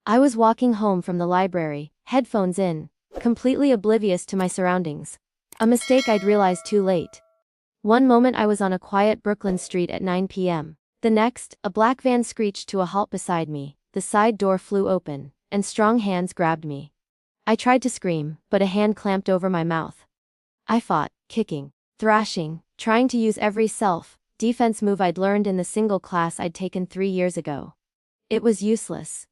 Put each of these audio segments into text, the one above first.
I was walking home from the library, headphones in, completely oblivious to my surroundings. A mistake I'd realized too late. One moment I was on a quiet Brooklyn street at 9 p.m. The next, a black van screeched to a halt beside me, the side door flew open, and strong hands grabbed me. I tried to scream, but a hand clamped over my mouth. I fought, kicking, thrashing, trying to use every self-defense move I'd learned in the single class I'd taken 3 years ago. It was useless.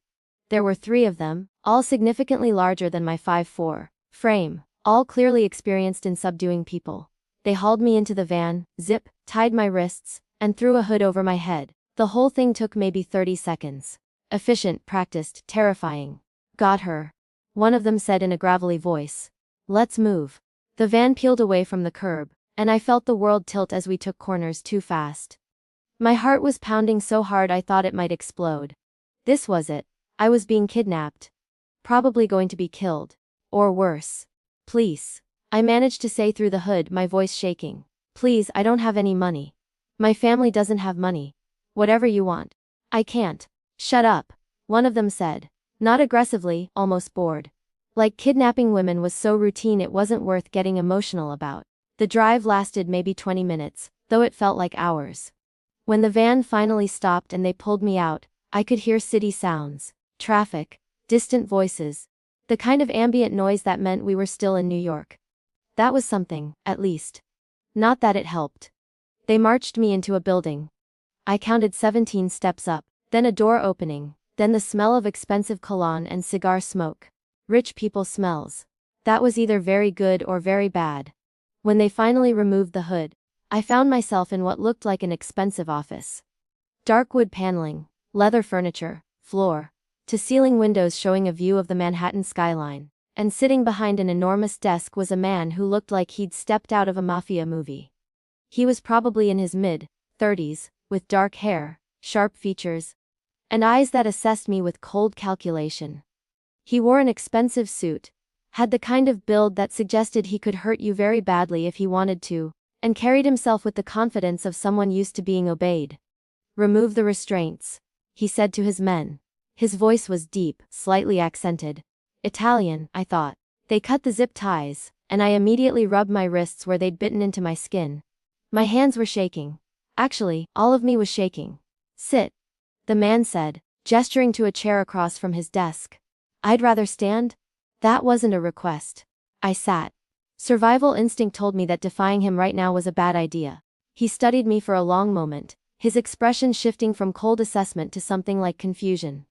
There were 3 of them, all significantly larger than my 5'4" frame, all clearly experienced in subduing people. They hauled me into the van, tied my wrists, and threw a hood over my head. The whole thing took maybe 30 seconds. Efficient, practiced, terrifying. Got her. One of them said in a gravelly voice. Let's move. The van peeled away from the curb, and I felt the world tilt as we took corners too fast. My heart was pounding so hard I thought it might explode. This was it. I was being kidnapped. Probably going to be killed. Or worse. Please. I managed to say through the hood, my voice shaking. Please, I don't have any money. My family doesn't have money. Whatever you want. I can't. Shut up. One of them said. Not aggressively, almost bored. Like kidnapping women was so routine it wasn't worth getting emotional about. The drive lasted maybe 20 minutes, though it felt like hours. When the van finally stopped and they pulled me out, I could hear city sounds, traffic, distant voices. The kind of ambient noise that meant we were still in New York. That was something, at least. Not that it helped. They marched me into a building. I counted 17 steps up, then a door opening, then the smell of expensive cologne and cigar smoke. Rich people smells. That was either very good or very bad. When they finally removed the hood, I found myself in what looked like an expensive office. Dark wood paneling, leather furniture, floor-to-ceiling windows showing a view of the Manhattan skyline. And sitting behind an enormous desk was a man who looked like he'd stepped out of a mafia movie. He was probably in his mid-30s, with dark hair, sharp features, and eyes that assessed me with cold calculation. He wore an expensive suit, had the kind of build that suggested he could hurt you very badly if he wanted to, and carried himself with the confidence of someone used to being obeyed. Remove the restraints, he said to his men. His voice was deep, slightly accented. Italian, I thought. They cut the zip ties, and I immediately rubbed my wrists where they'd bitten into my skin. My hands were shaking. Actually, all of me was shaking. Sit. The man said, gesturing to a chair across from his desk. I'd rather stand? That wasn't a request. I sat. Survival instinct told me that defying him right now was a bad idea. He studied me for a long moment, his expression shifting from cold assessment to something like confusion.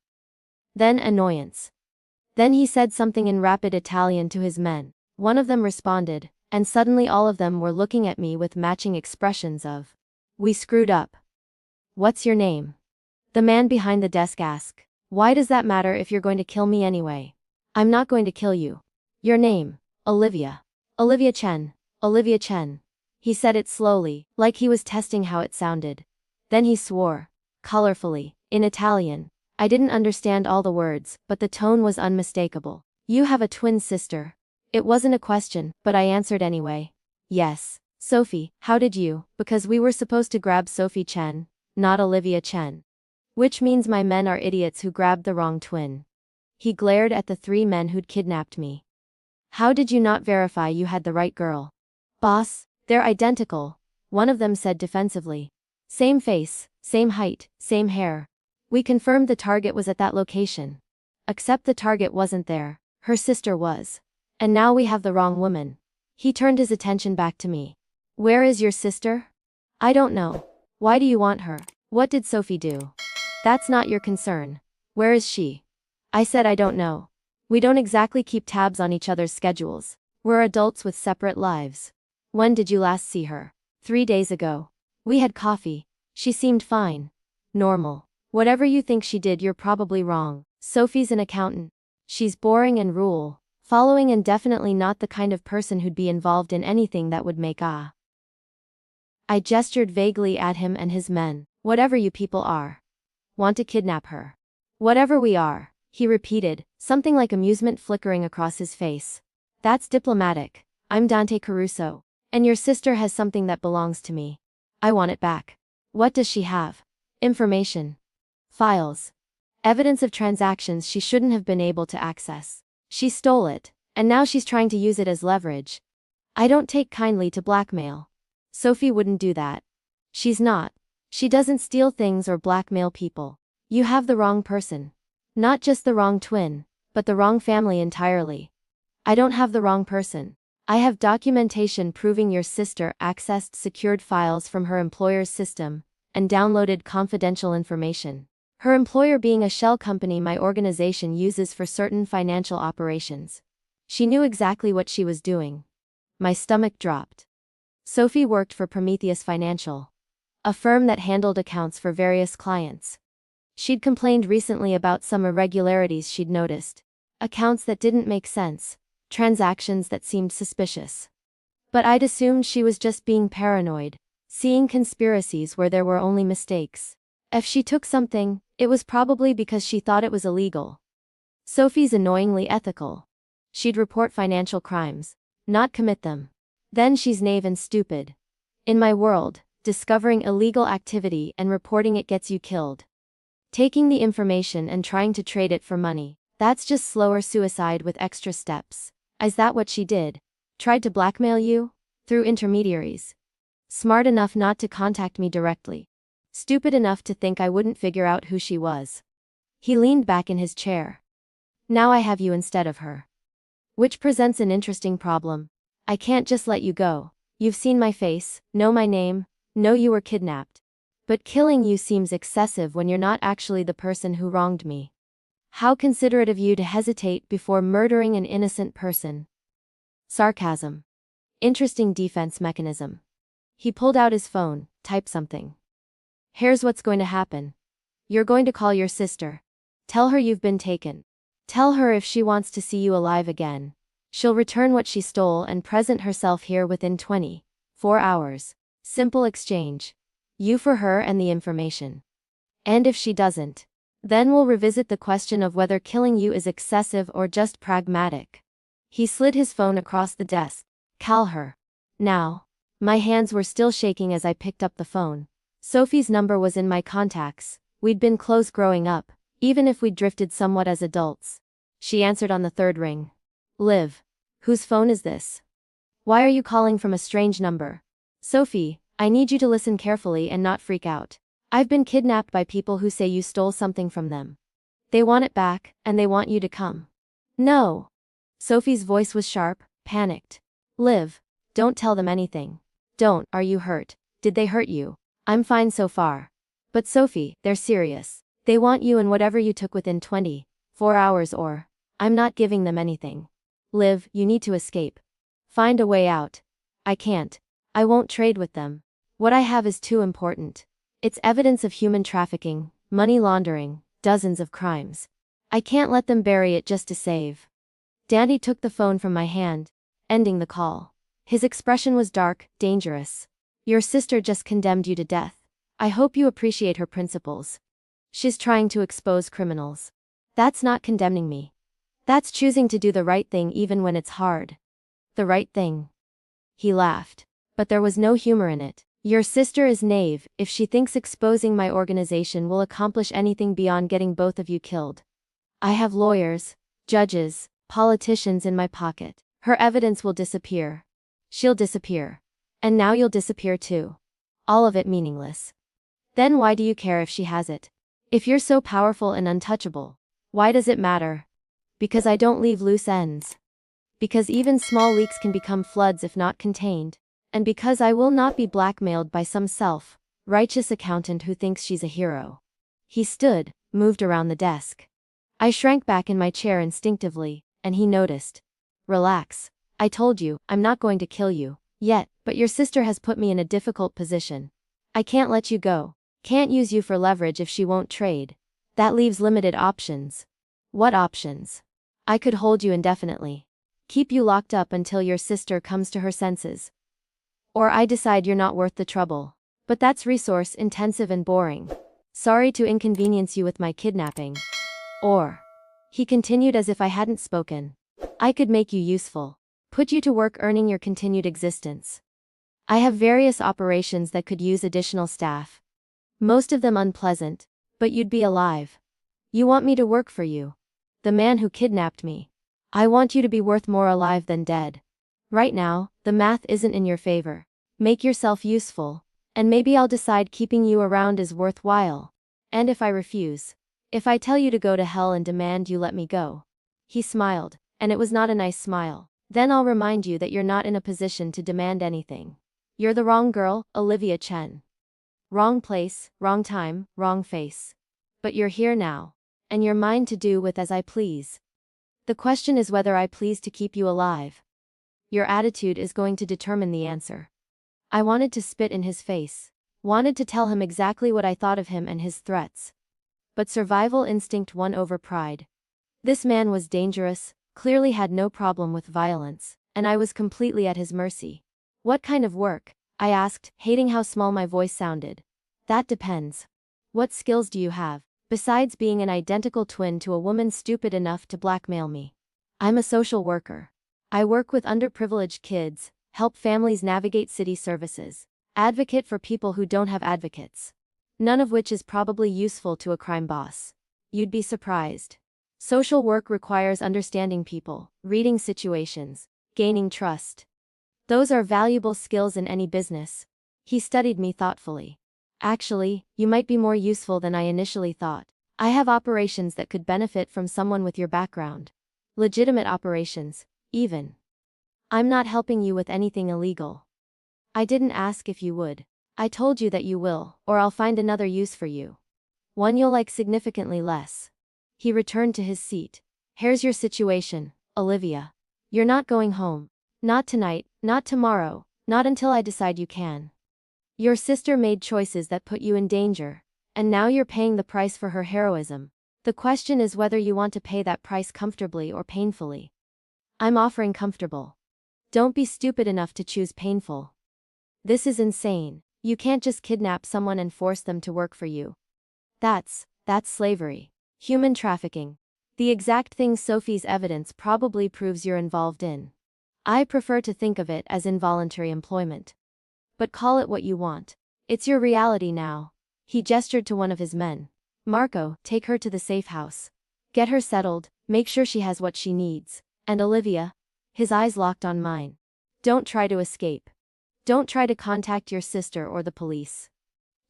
Then annoyance. Then he said something in rapid Italian to his men. One of them responded, and suddenly all of them were looking at me with matching expressions of, "We screwed up." "What's your name?" The man behind the desk asked. "Why does that matter if you're going to kill me anyway?" "I'm not going to kill you." "Your name?" "Olivia. Olivia Chen. Olivia Chen." He said it slowly, like he was testing how it sounded. Then he swore. Colorfully, in Italian. I didn't understand all the words, but the tone was unmistakable. "You have a twin sister." It wasn't a question, but I answered anyway. "Yes. Sophie, how did you?" Because we were supposed to grab Sophie Chen, not Olivia Chen. Which means my men are idiots who grabbed the wrong twin. He glared at the 3 men who'd kidnapped me. "How did you not verify you had the right girl?" "Boss, they're identical," one of them said defensively. "Same face, same height, same hair. We confirmed the target was at that location. Except the target wasn't there, her sister was. And now we have the wrong woman." He turned his attention back to me. "Where is your sister?" "I don't know." "Why do you want her? What did Sophie do?" "That's not your concern. Where is she?" I said I don't know. We don't exactly keep tabs on each other's schedules. We're adults with separate lives. "When did you last see her?" 3 days ago. We had coffee. She seemed fine. Normal. Whatever you think she did, you're probably wrong. Sophie's an accountant. She's boring and rule-following and definitely not the kind of person who'd be involved in anything that would make I gestured vaguely at him and his men. "Whatever you people are. Want to kidnap her." "Whatever we are," he repeated, something like amusement flickering across his face. "That's diplomatic. I'm Dante Caruso. And your sister has something that belongs to me. I want it back." "What does she have?" "Information. Files. Evidence of transactions she shouldn't have been able to access. She stole it, and now she's trying to use it as leverage. I don't take kindly to blackmail. Sophie wouldn't do that. She's not. She doesn't steal things or blackmail people. You have the wrong person. Not just the wrong twin, but the wrong family entirely. I don't have the wrong person. I have documentation proving your sister accessed secured files from her employer's system and downloaded confidential information. Her employer being a shell company my organization uses for certain financial operations. She knew exactly what she was doing. My stomach dropped. Sophie worked for Prometheus Financial, a firm that handled accounts for various clients. She'd complained recently about some irregularities she'd noticed. Accounts that didn't make sense, transactions that seemed suspicious. But I'd assumed she was just being paranoid, seeing conspiracies where there were only mistakes. If she took something, it was probably because she thought it was illegal. Sophie's annoyingly ethical. She'd report financial crimes, not commit them. Then she's naive and stupid. In my world, discovering illegal activity and reporting it gets you killed. Taking the information and trying to trade it for money, that's just slower suicide with extra steps. Is that what she did? Tried to blackmail you? Through intermediaries. Smart enough not to contact me directly. Stupid enough to think I wouldn't figure out who she was. He leaned back in his chair. Now I have you instead of her. Which presents an interesting problem. I can't just let you go. You've seen my face, know my name, know you were kidnapped. But killing you seems excessive when you're not actually the person who wronged me. How considerate of you to hesitate before murdering an innocent person. Sarcasm. Interesting defense mechanism. He pulled out his phone, typed something. Here's what's going to happen. You're going to call your sister. Tell her you've been taken. Tell her if she wants to see you alive again, she'll return what she stole and present herself here within 24 hours. Simple exchange. You for her and the information. And if she doesn't, then we'll revisit the question of whether killing you is excessive or just pragmatic. He slid his phone across the desk. Call her. Now. My hands were still shaking as I picked up the phone. Sophie's number was in my contacts. We'd been close growing up, even if we'd drifted somewhat as adults. She answered on the third ring. Liv. Whose phone is this? Why are you calling from a strange number? Sophie, I need you to listen carefully and not freak out. I've been kidnapped by people who say you stole something from them. They want it back, and they want you to come. No. Sophie's voice was sharp, panicked. Liv, don't tell them anything. Don't. Are you hurt? Did they hurt you? I'm fine so far. But Sophie, they're serious. They want you and whatever you took within 24 hours or... I'm not giving them anything. Liv, you need to escape. Find a way out. I can't. I won't trade with them. What I have is too important. It's evidence of human trafficking, money laundering, dozens of crimes. I can't let them bury it just to save. Dandy took the phone from my hand, ending the call. His expression was dark, dangerous. Your sister just condemned you to death. I hope you appreciate her principles. She's trying to expose criminals. That's not condemning me. That's choosing to do the right thing even when it's hard. The right thing. He laughed. But there was no humor in it. Your sister is naive if she thinks exposing my organization will accomplish anything beyond getting both of you killed. I have lawyers, judges, politicians in my pocket. Her evidence will disappear. She'll disappear. And now you'll disappear too. All of it meaningless. Then why do you care if she has it? If you're so powerful and untouchable, why does it matter? Because I don't leave loose ends. Because even small leaks can become floods if not contained. And because I will not be blackmailed by some self-righteous accountant who thinks she's a hero. He stood, moved around the desk. I shrank back in my chair instinctively, and he noticed. Relax. I told you, I'm not going to kill you, yet, but your sister has put me in a difficult position. I can't let you go. Can't use you for leverage if she won't trade. That leaves limited options. What options? I could hold you indefinitely. Keep you locked up until your sister comes to her senses. Or I decide you're not worth the trouble. But that's resource intensive and boring. Sorry to inconvenience you with my kidnapping. Or, he continued as if I hadn't spoken. I could make you useful. Put you to work earning your continued existence. I have various operations that could use additional staff. Most of them unpleasant, but you'd be alive. You want me to work for you? The man who kidnapped me. I want you to be worth more alive than dead. Right now, the math isn't in your favor. Make yourself useful, and maybe I'll decide keeping you around is worthwhile. And if I refuse? If I tell you to go to hell and demand you let me go? He smiled, and it was not a nice smile. Then I'll remind you that you're not in a position to demand anything. You're the wrong girl, Olivia Chen. Wrong place, wrong time, wrong face. But you're here now, and you're mine to do with as I please. The question is whether I please to keep you alive. Your attitude is going to determine the answer. I wanted to spit in his face. Wanted to tell him exactly what I thought of him and his threats. But survival instinct won over pride. This man was dangerous, clearly had no problem with violence, and I was completely at his mercy. What kind of work? I asked, hating how small my voice sounded. That depends. What skills do you have, besides being an identical twin to a woman stupid enough to blackmail me? I'm a social worker. I work with underprivileged kids, help families navigate city services, advocate for people who don't have advocates. None of which is probably useful to a crime boss. You'd be surprised. Social work requires understanding people, reading situations, gaining trust. Those are valuable skills in any business. He studied me thoughtfully. Actually, you might be more useful than I initially thought. I have operations that could benefit from someone with your background. Legitimate operations, even. I'm not helping you with anything illegal. I didn't ask if you would. I told you that you will, or I'll find another use for you. One you'll like significantly less. He returned to his seat. Here's your situation, Olivia. You're not going home. Not tonight, not tomorrow, not until I decide you can. Your sister made choices that put you in danger, and now you're paying the price for her heroism. The question is whether you want to pay that price comfortably or painfully. I'm offering comfortable. Don't be stupid enough to choose painful. This is insane. You can't just kidnap someone and force them to work for you. That's slavery. Human trafficking. The exact thing Sophie's evidence probably proves you're involved in. I prefer to think of it as involuntary employment. But call it what you want. It's your reality now. He gestured to one of his men. Marco, take her to the safe house. Get her settled, make sure she has what she needs. And Olivia? His eyes locked on mine. Don't try to escape. Don't try to contact your sister or the police.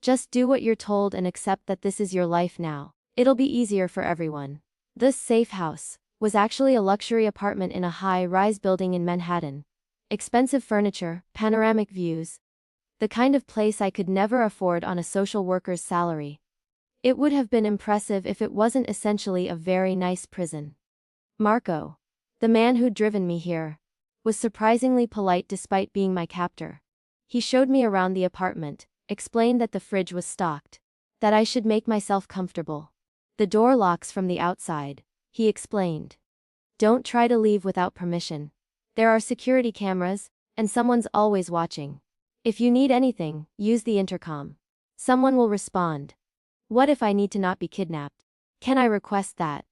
Just do what you're told and accept that this is your life now. It'll be easier for everyone. This safe house was actually a luxury apartment in a high-rise building in Manhattan. Expensive furniture, panoramic views. The kind of place I could never afford on a social worker's salary. It would have been impressive if it wasn't essentially a very nice prison. Marco, the man who'd driven me here, was surprisingly polite despite being my captor. He showed me around the apartment, explained that the fridge was stocked, that I should make myself comfortable. The door locks from the outside, he explained. Don't try to leave without permission. There are security cameras, and someone's always watching. If you need anything, use the intercom. Someone will respond. What if I need to not be kidnapped? Can I request that?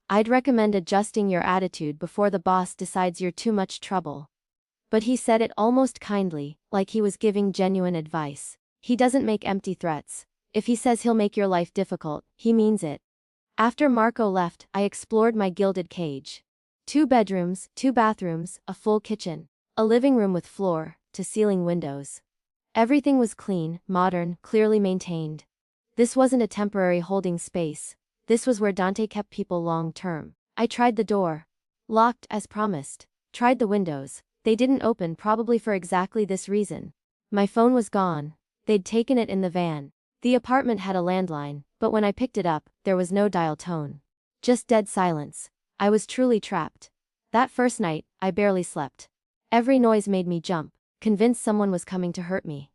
I'd recommend adjusting your attitude before the boss decides you're too much trouble. But he said it almost kindly, like he was giving genuine advice. He doesn't make empty threats. If he says he'll make your life difficult, he means it. After Marco left, I explored my gilded cage. 2 bedrooms, 2 bathrooms, a full kitchen, a living room with floor-to-ceiling windows. Everything was clean, modern, clearly maintained. This wasn't a temporary holding space. This was where Dante kept people long-term. I tried the door. Locked, as promised. Tried the windows. They didn't open, probably for exactly this reason. My phone was gone. They'd taken it in the van. The apartment had a landline, but when I picked it up, there was no dial tone. Just dead silence. I was truly trapped. That first night, I barely slept. Every noise made me jump, convinced someone was coming to hurt me.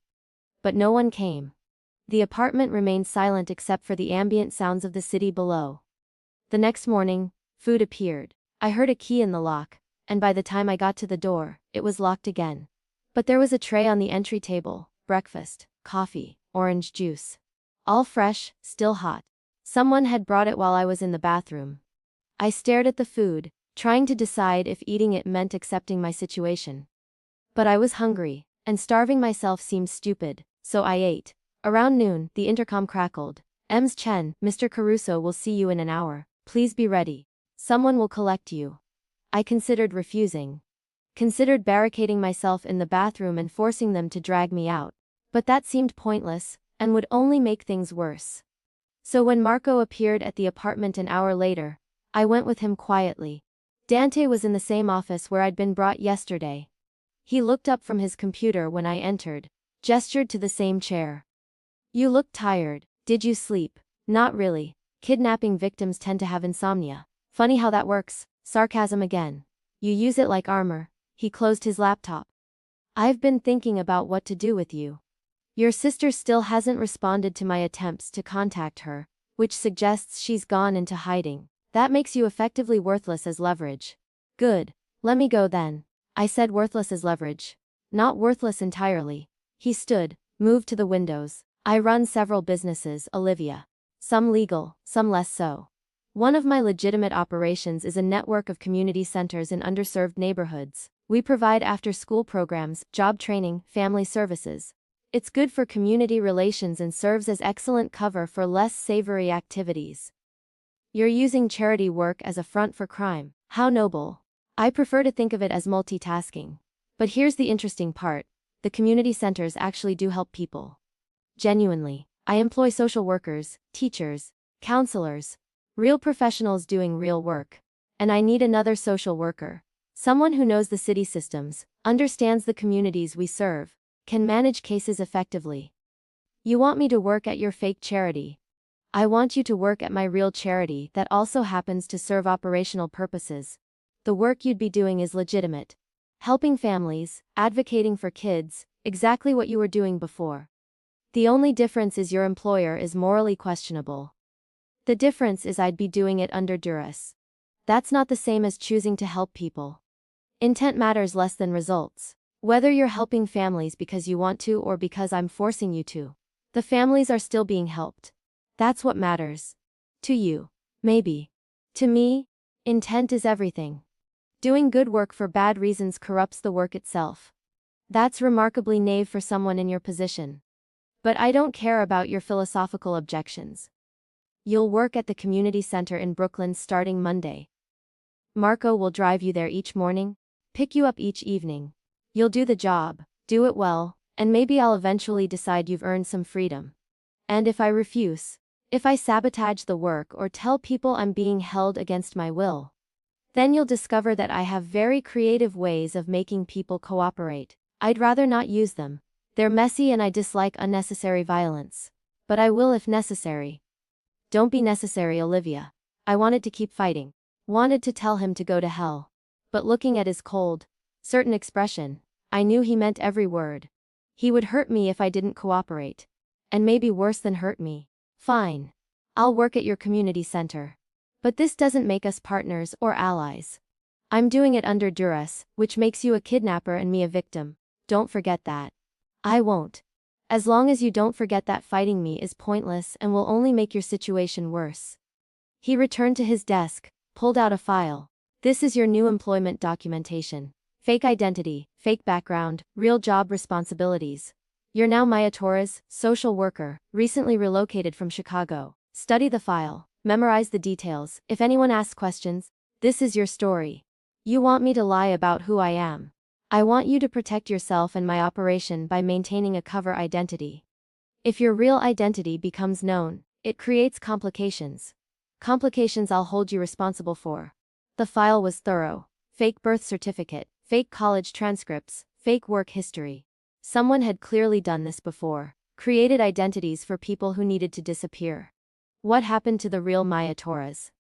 But no one came. The apartment remained silent except for the ambient sounds of the city below. The next morning, food appeared. I heard a key in the lock, and by the time I got to the door, it was locked again. But there was a tray on the entry table, breakfast, coffee, orange juice. All fresh, still hot. Someone had brought it while I was in the bathroom. I stared at the food, trying to decide if eating it meant accepting my situation. But I was hungry, and starving myself seemed stupid, so I ate. Around noon, the intercom crackled, Ms. Chen, Mr. Caruso will see you in an hour. Please be ready. Someone will collect you. I considered refusing. Considered barricading myself in the bathroom and forcing them to drag me out. But that seemed pointless, and would only make things worse. So when Marco appeared at the apartment an hour later, I went with him quietly. Dante was in the same office where I'd been brought yesterday. He looked up from his computer when I entered, gestured to the same chair. You look tired. Did you sleep? Not really. Kidnapping victims tend to have insomnia. Funny how that works. Sarcasm again. You use it like armor. He closed his laptop. I've been thinking about what to do with you. Your sister still hasn't responded to my attempts to contact her, which suggests she's gone into hiding. That makes you effectively worthless as leverage. Good. Let me go then. I said worthless as leverage. Not worthless entirely. He stood, moved to the windows. I run several businesses, Olivia. Some legal, some less so. One of my legitimate operations is a network of community centers in underserved neighborhoods. We provide after-school programs, job training, family services. It's good for community relations and serves as excellent cover for less savory activities. You're using charity work as a front for crime. How noble. I prefer to think of it as multitasking. But here's the interesting part. The community centers actually do help people. Genuinely. I employ social workers, teachers, counselors, real professionals doing real work. And I need another social worker. Someone who knows the city systems, understands the communities we serve, can manage cases effectively. You want me to work at your fake charity. I want you to work at my real charity that also happens to serve operational purposes. The work you'd be doing is legitimate. Helping families, advocating for kids, exactly what you were doing before. The only difference is your employer is morally questionable. The difference is I'd be doing it under duress. That's not the same as choosing to help people. Intent matters less than results. Whether you're helping families because you want to or because I'm forcing you to, the families are still being helped. That's what matters. To you, maybe. To me, intent is everything. Doing good work for bad reasons corrupts the work itself. That's remarkably naive for someone in your position. But I don't care about your philosophical objections. You'll work at the community center in Brooklyn starting Monday. Marco will drive you there each morning, pick you up each evening. You'll do the job, do it well, and maybe I'll eventually decide you've earned some freedom. And if I refuse, if I sabotage the work or tell people I'm being held against my will, then you'll discover that I have very creative ways of making people cooperate. I'd rather not use them. They're messy and I dislike unnecessary violence. But I will if necessary. Don't be necessary, Olivia. I wanted to keep fighting. Wanted to tell him to go to hell. But looking at his cold, certain expression, I knew he meant every word. He would hurt me if I didn't cooperate. And maybe worse than hurt me. Fine. I'll work at your community center. But this doesn't make us partners or allies. I'm doing it under duress, which makes you a kidnapper and me a victim. Don't forget that. I won't. As long as you don't forget that fighting me is pointless and will only make your situation worse. He returned to his desk, pulled out a file. This is your new employment documentation. Fake identity, fake background, real job responsibilities. You're now Maya Torres, social worker, recently relocated from Chicago. Study the file, memorize the details. If anyone asks questions, this is your story. You want me to lie about who I am. I want you to protect yourself and my operation by maintaining a cover identity. If your real identity becomes known, it creates complications. Complications I'll hold you responsible for. The file was thorough. Fake birth certificate, fake college transcripts, fake work history. Someone had clearly done this before, created identities for people who needed to disappear. What happened to the real Maya Torres?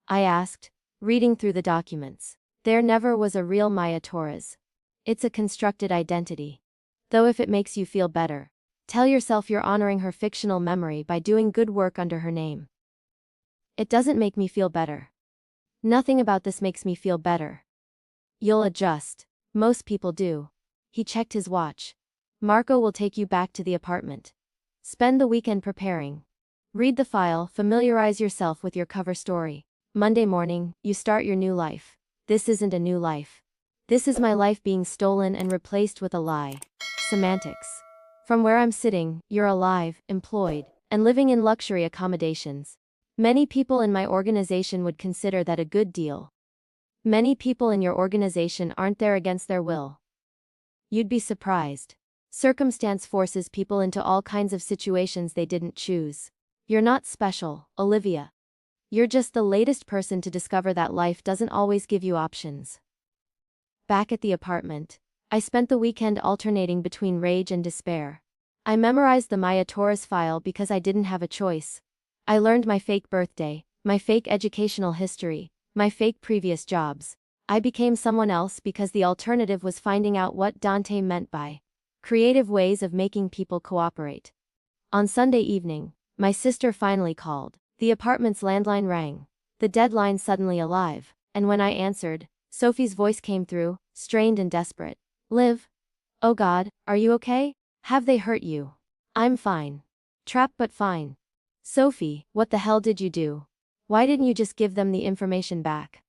I asked, reading through the documents. There never was a real Maya Torres. It's a constructed identity. Though if it makes you feel better, tell yourself you're honoring her fictional memory by doing good work under her name. It doesn't make me feel better. Nothing about this makes me feel better. You'll adjust. Most people do. He checked his watch. Marco will take you back to the apartment. Spend the weekend preparing. Read the file, familiarize yourself with your cover story. Monday morning, you start your new life. This isn't a new life. This is my life being stolen and replaced with a lie. Semantics. From where I'm sitting, you're alive, employed, and living in luxury accommodations. Many people in my organization would consider that a good deal. Many people in your organization aren't there against their will. You'd be surprised. Circumstance forces people into all kinds of situations they didn't choose. You're not special, Olivia. You're just the latest person to discover that life doesn't always give you options. Back at the apartment, I spent the weekend alternating between rage and despair. I memorized the Maya Torres file because I didn't have a choice. I learned my fake birthday, my fake educational history, my fake previous jobs. I became someone else because the alternative was finding out what Dante meant by creative ways of making people cooperate. On Sunday evening, my sister finally called. The apartment's landline rang. The deadline suddenly alive, and when I answered, Sophie's voice came through, strained and desperate. Liv? Oh God, are you okay? Have they hurt you? I'm fine. Trapped but fine. Sophie, what the hell did you do? Why didn't you just give them the information back?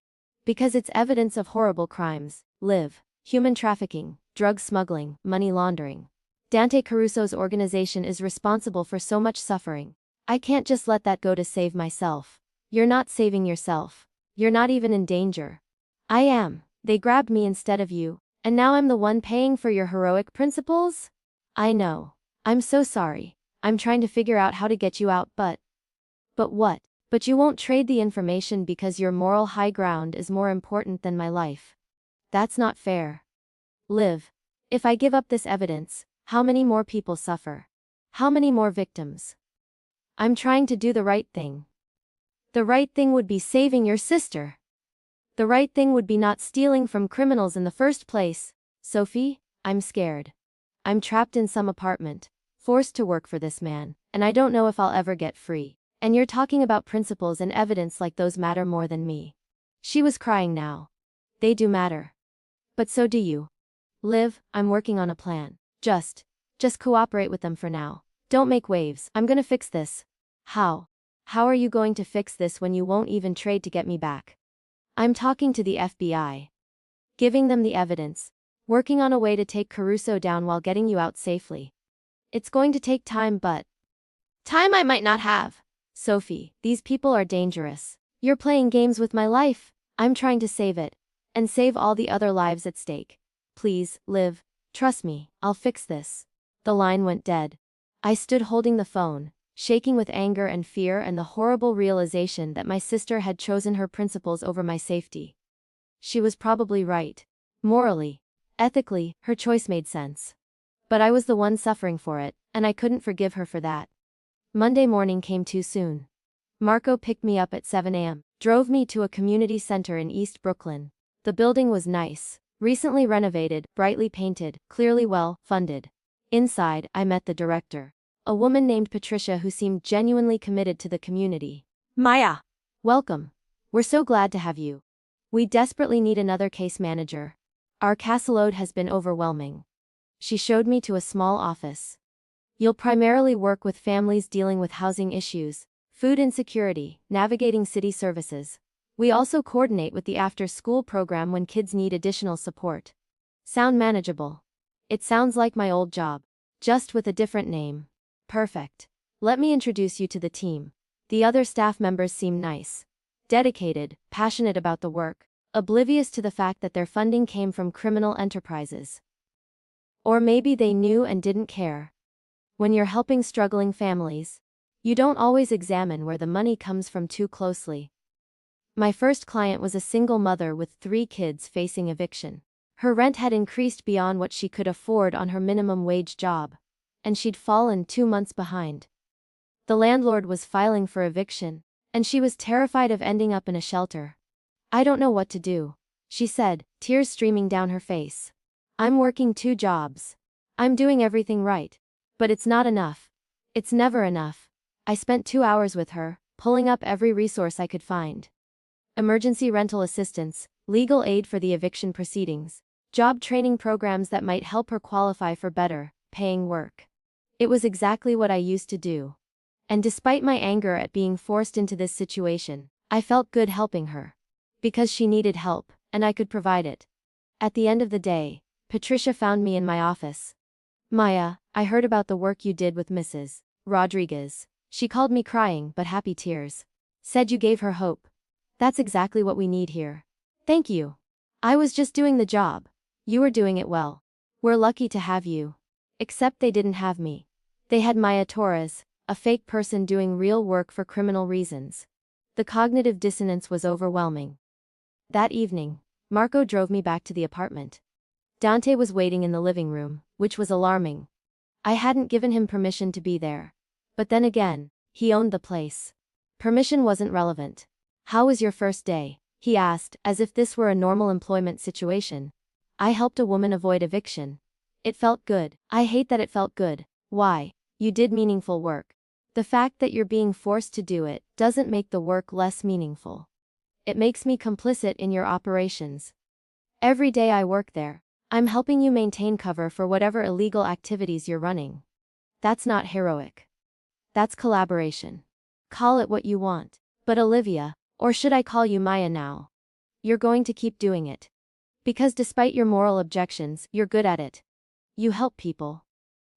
Because it's evidence of horrible crimes, Liv. Human trafficking, drug smuggling, money laundering. Dante Caruso's organization is responsible for so much suffering. I can't just let that go to save myself. You're not saving yourself. You're not even in danger. I am. They grabbed me instead of you, and now I'm the one paying for your heroic principles? I know. I'm so sorry. I'm trying to figure out how to get you out, but what? But you won't trade the information because your moral high ground is more important than my life. That's not fair. Liv. If I give up this evidence, how many more people suffer? How many more victims? I'm trying to do the right thing. The right thing would be saving your sister. The right thing would be not stealing from criminals in the first place. Sophie, I'm scared. I'm trapped in some apartment, forced to work for this man, and I don't know if I'll ever get free. And you're talking about principles and evidence like those matter more than me. She was crying now. They do matter. But so do you. Liv, I'm working on a plan. Just cooperate with them for now. Don't make waves. I'm gonna fix this. How? How are you going to fix this when you won't even trade to get me back? I'm talking to the FBI. Giving them the evidence. Working on a way to take Caruso down while getting you out safely. It's going to take time, but time I might not have. Sophie, these people are dangerous. You're playing games with my life. I'm trying to save it. And save all the other lives at stake. Please, Liv. Trust me, I'll fix this. The line went dead. I stood holding the phone, shaking with anger and fear and the horrible realization that my sister had chosen her principles over my safety. She was probably right. Morally, ethically, her choice made sense. But I was the one suffering for it, and I couldn't forgive her for that. Monday morning came too soon. Marco picked me up at 7 a.m., drove me to a community center in East Brooklyn. The building was nice, recently renovated, brightly painted, clearly well funded. Inside, I met the director. A woman named Patricia who seemed genuinely committed to the community. Maya! Welcome. We're so glad to have you. We desperately need another case manager. Our caseload has been overwhelming. She showed me to a small office. You'll primarily work with families dealing with housing issues, food insecurity, navigating city services. We also coordinate with the after-school program when kids need additional support. Sound manageable? It sounds like my old job, just with a different name. Perfect. Let me introduce you to the team. The other staff members seem nice. Dedicated, passionate about the work, oblivious to the fact that their funding came from criminal enterprises. Or maybe they knew and didn't care. When you're helping struggling families, you don't always examine where the money comes from too closely. My first client was a single mother with 3 kids facing eviction. Her rent had increased beyond what she could afford on her minimum wage job, and she'd fallen 2 months behind. The landlord was filing for eviction, and she was terrified of ending up in a shelter. I don't know what to do, she said, tears streaming down her face. I'm working 2 jobs. I'm doing everything right. But it's not enough. It's never enough. I spent 2 hours with her, pulling up every resource I could find. Emergency rental assistance, legal aid for the eviction proceedings, job training programs that might help her qualify for better, paying work. It was exactly what I used to do. And despite my anger at being forced into this situation, I felt good helping her. Because she needed help, and I could provide it. At the end of the day, Patricia found me in my office. Maya, I heard about the work you did with Mrs. Rodriguez. She called me crying but happy tears. Said you gave her hope. That's exactly what we need here. Thank you. I was just doing the job. You were doing it well. We're lucky to have you. Except they didn't have me. They had Maya Torres, a fake person doing real work for criminal reasons. The cognitive dissonance was overwhelming. That evening, Marco drove me back to the apartment. Dante was waiting in the living room, which was alarming. I hadn't given him permission to be there. But then again, he owned the place. Permission wasn't relevant. How was your first day? He asked, as if this were a normal employment situation. I helped a woman avoid eviction. It felt good. I hate that it felt good. Why? You did meaningful work. The fact that you're being forced to do it doesn't make the work less meaningful. It makes me complicit in your operations. Every day I work there, I'm helping you maintain cover for whatever illegal activities you're running. That's not heroic. That's collaboration. Call it what you want. But Olivia, or should I call you Maya now? You're going to keep doing it. Because despite your moral objections, you're good at it. You help people.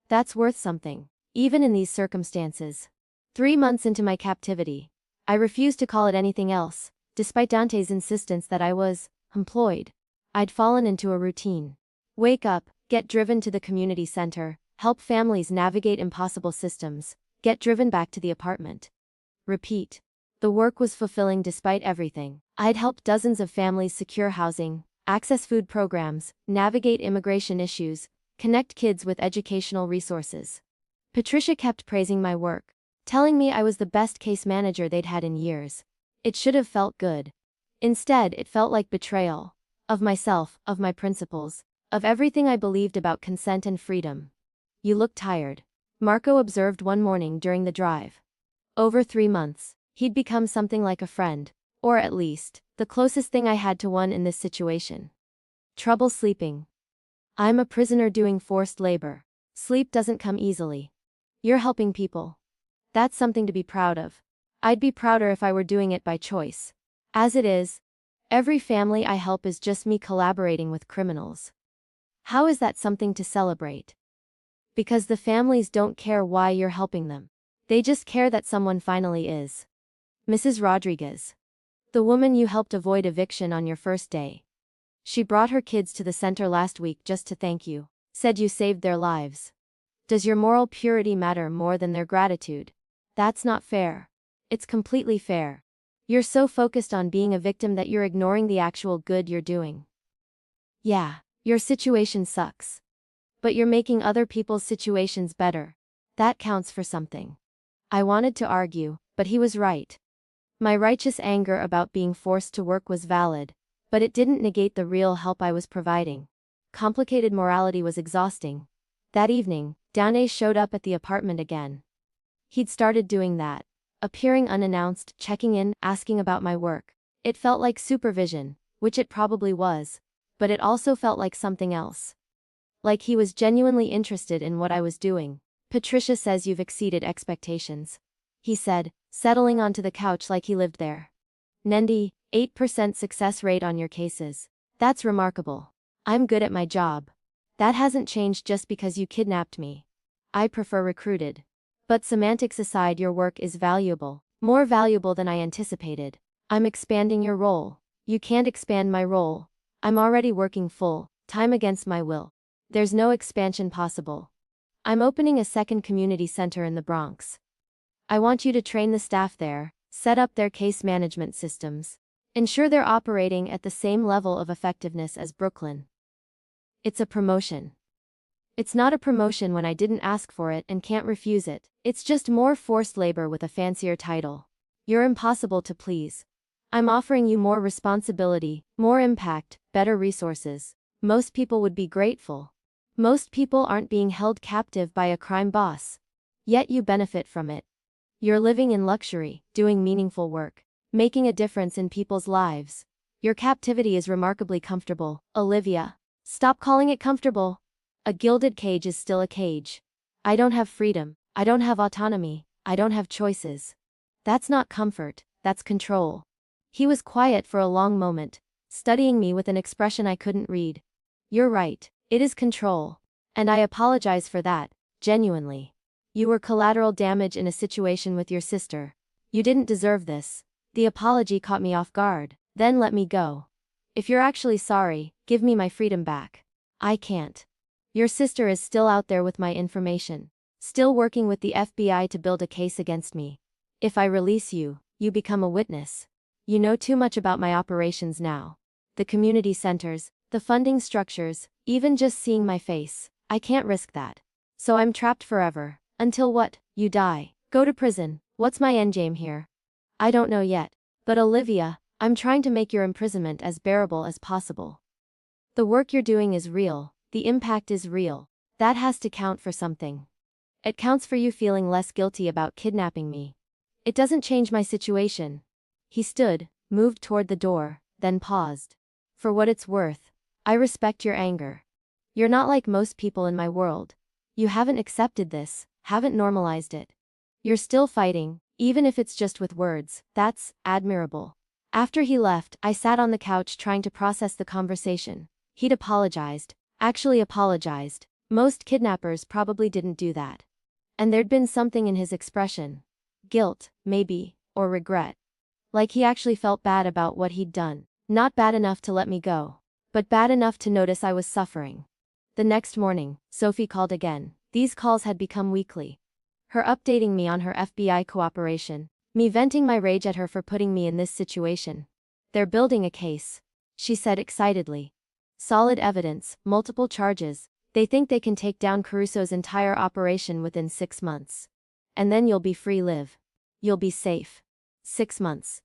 That's worth something, even in these circumstances. 3 months into my captivity, I refused to call it anything else, despite Dante's insistence that I was employed. I'd fallen into a routine. Wake up, get driven to the community center, help families navigate impossible systems, get driven back to the apartment. Repeat. The work was fulfilling despite everything. I'd helped dozens of families secure housing, access food programs, navigate immigration issues, connect kids with educational resources. Patricia kept praising my work, telling me I was the best case manager they'd had in years. It should have felt good. Instead, it felt like betrayal. Of myself, of my principles, of everything I believed about consent and freedom. You look tired. Marco observed one morning during the drive. Over 3 months, he'd become something like a friend, or at least, the closest thing I had to one in this situation. Trouble sleeping. I'm a prisoner doing forced labor. Sleep doesn't come easily. You're helping people. That's something to be proud of. I'd be prouder if I were doing it by choice. As it is, every family I help is just me collaborating with criminals. How is that something to celebrate? Because the families don't care why you're helping them. They just care that someone finally is. Mrs. Rodriguez. The woman you helped avoid eviction on your first day. She brought her kids to the center last week just to thank you. Said you saved their lives. Does your moral purity matter more than their gratitude? That's not fair. It's completely fair. You're so focused on being a victim that you're ignoring the actual good you're doing. Yeah, your situation sucks. But you're making other people's situations better. That counts for something. I wanted to argue, but he was right. My righteous anger about being forced to work was valid, but it didn't negate the real help I was providing. Complicated morality was exhausting. That evening, Dante showed up at the apartment again. He'd started doing that. Appearing unannounced, checking in, asking about my work. It felt like supervision, which it probably was, but it also felt like something else. Like he was genuinely interested in what I was doing. Patricia says you've exceeded expectations. He said, settling onto the couch like he lived there. Nendi, 8% success rate on your cases. That's remarkable. I'm good at my job. That hasn't changed just because you kidnapped me. I prefer recruited. But semantics aside, your work is valuable. More valuable than I anticipated. I'm expanding your role. You can't expand my role. I'm already working full time against my will. There's no expansion possible. I'm opening a second community center in the Bronx. I want you to train the staff there, set up their case management systems, ensure they're operating at the same level of effectiveness as Brooklyn. It's a promotion. It's not a promotion when I didn't ask for it and can't refuse it. It's just more forced labor with a fancier title. You're impossible to please. I'm offering you more responsibility, more impact, better resources. Most people would be grateful. Most people aren't being held captive by a crime boss. Yet you benefit from it. You're living in luxury, doing meaningful work, making a difference in people's lives. Your captivity is remarkably comfortable, Olivia. Stop calling it comfortable. A gilded cage is still a cage. I don't have freedom. I don't have autonomy. I don't have choices. That's not comfort, that's control. He was quiet for a long moment, studying me with an expression I couldn't read. You're right, it is control. And I apologize for that, genuinely. You were collateral damage in a situation with your sister. You didn't deserve this. The apology caught me off guard. Then let me go. If you're actually sorry, give me my freedom back. I can't. Your sister is still out there with my information. Still working with the FBI to build a case against me. If I release you, you become a witness. You know too much about my operations now. The community centers, the funding structures, even just seeing my face. I can't risk that. So I'm trapped forever. Until what? You die. Go to prison. What's my endgame here? I don't know yet. But Olivia, I'm trying to make your imprisonment as bearable as possible. The work you're doing is real. The impact is real. That has to count for something. It counts for you feeling less guilty about kidnapping me. It doesn't change my situation. He stood, moved toward the door, then paused. For what it's worth, I respect your anger. You're not like most people in my world. You haven't accepted this, haven't normalized it. You're still fighting, even if it's just with words. That's admirable. After he left, I sat on the couch trying to process the conversation. He'd apologized, actually apologized. Most kidnappers probably didn't do that. And there'd been something in his expression. Guilt, maybe, or regret. Like he actually felt bad about what he'd done. Not bad enough to let me go, but bad enough to notice I was suffering. The next morning, Sophie called again. These calls had become weekly. Her updating me on her FBI cooperation, me venting my rage at her for putting me in this situation. They're building a case, she said excitedly. Solid evidence, multiple charges. They think they can take down Caruso's entire operation within 6 months. And then you'll be free, Liv. You'll be safe. 6 months.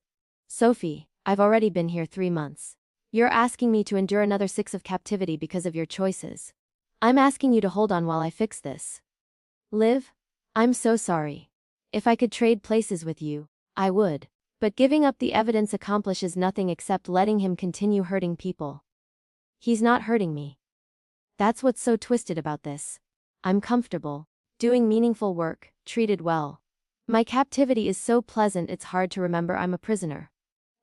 Sophie, I've already been here 3 months. You're asking me to endure another 6 of captivity because of your choices. I'm asking you to hold on while I fix this. Liv, I'm so sorry. If I could trade places with you, I would. But giving up the evidence accomplishes nothing except letting him continue hurting people. He's not hurting me. That's what's so twisted about this. I'm comfortable, doing meaningful work, treated well. My captivity is so pleasant it's hard to remember I'm a prisoner.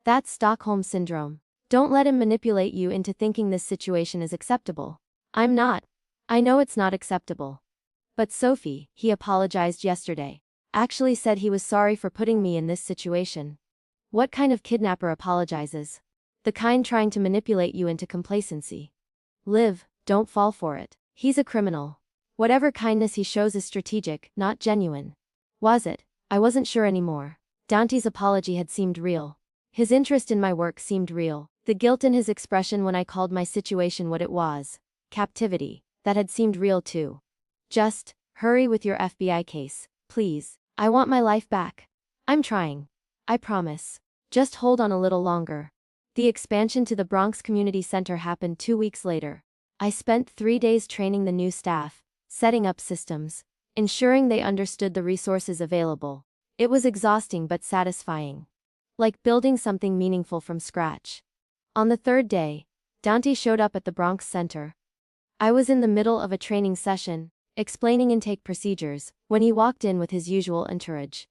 That's Stockholm Syndrome. Don't let him manipulate you into thinking this situation is acceptable. I'm not. I know it's not acceptable. But Sophie, he apologized yesterday. Actually said he was sorry for putting me in this situation. What kind of kidnapper apologizes? The kind trying to manipulate you into complacency. Liv, don't fall for it. He's a criminal. Whatever kindness he shows is strategic, not genuine. Was it? I wasn't sure anymore. Dante's apology had seemed real. His interest in my work seemed real. The guilt in his expression when I called my situation what it was, captivity, that had seemed real too. Just, hurry with your FBI case, please. I want my life back. I'm trying. I promise. Just hold on a little longer. The expansion to the Bronx Community Center happened 2 weeks later. I spent 3 days training the new staff, setting up systems, ensuring they understood the resources available. It was exhausting but satisfying. Like building something meaningful from scratch. On the 3rd day, Dante showed up at the Bronx Center. I was in the middle of a training session, explaining intake procedures, when he walked in with his usual entourage.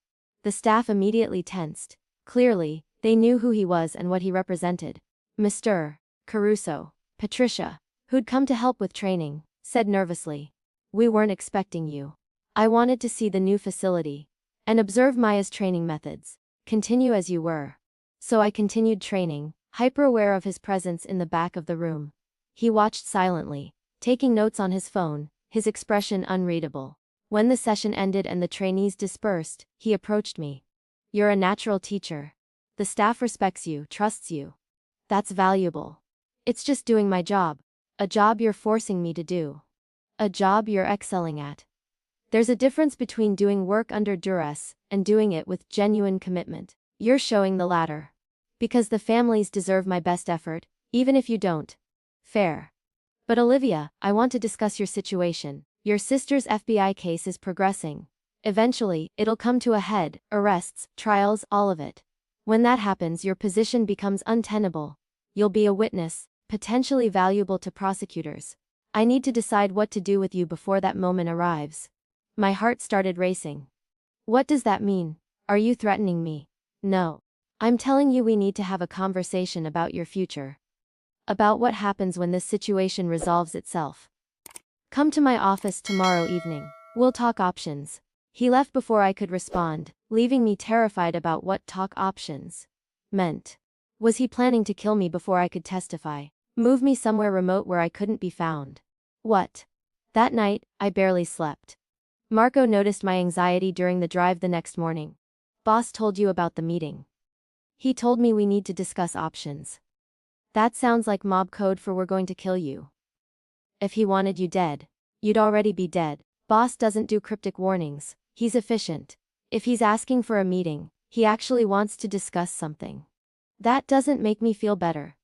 The staff immediately tensed. Clearly, they knew who he was and what he represented. Mr. Caruso, Patricia, who'd come to help with training, said nervously. We weren't expecting you. I wanted to see the new facility and observe Maya's training methods. Continue as you were. So I continued training, hyper-aware of his presence in the back of the room. He watched silently, taking notes on his phone, his expression unreadable. When the session ended and the trainees dispersed, he approached me. You're a natural teacher. The staff respects you, trusts you. That's valuable. It's just doing my job. A job you're forcing me to do. A job you're excelling at. There's a difference between doing work under duress and doing it with genuine commitment. You're showing the latter. Because the families deserve my best effort, even if you don't. Fair. But Olivia, I want to discuss your situation. Your sister's FBI case is progressing. Eventually, it'll come to a head, arrests, trials, all of it. When that happens, your position becomes untenable. You'll be a witness, potentially valuable to prosecutors. I need to decide what to do with you before that moment arrives. My heart started racing. What does that mean? Are you threatening me? No. I'm telling you we need to have a conversation about your future. About what happens when this situation resolves itself. Come to my office tomorrow evening. We'll talk options. He left before I could respond, leaving me terrified about what talk options meant. Was he planning to kill me before I could testify? Move me somewhere remote where I couldn't be found? What? That night, I barely slept. Marco noticed my anxiety during the drive the next morning. Boss told you about the meeting. He told me we need to discuss options. That sounds like mob code for we're going to kill you. If he wanted you dead, you'd already be dead. Boss doesn't do cryptic warnings, he's efficient. If he's asking for a meeting, he actually wants to discuss something. That doesn't make me feel better.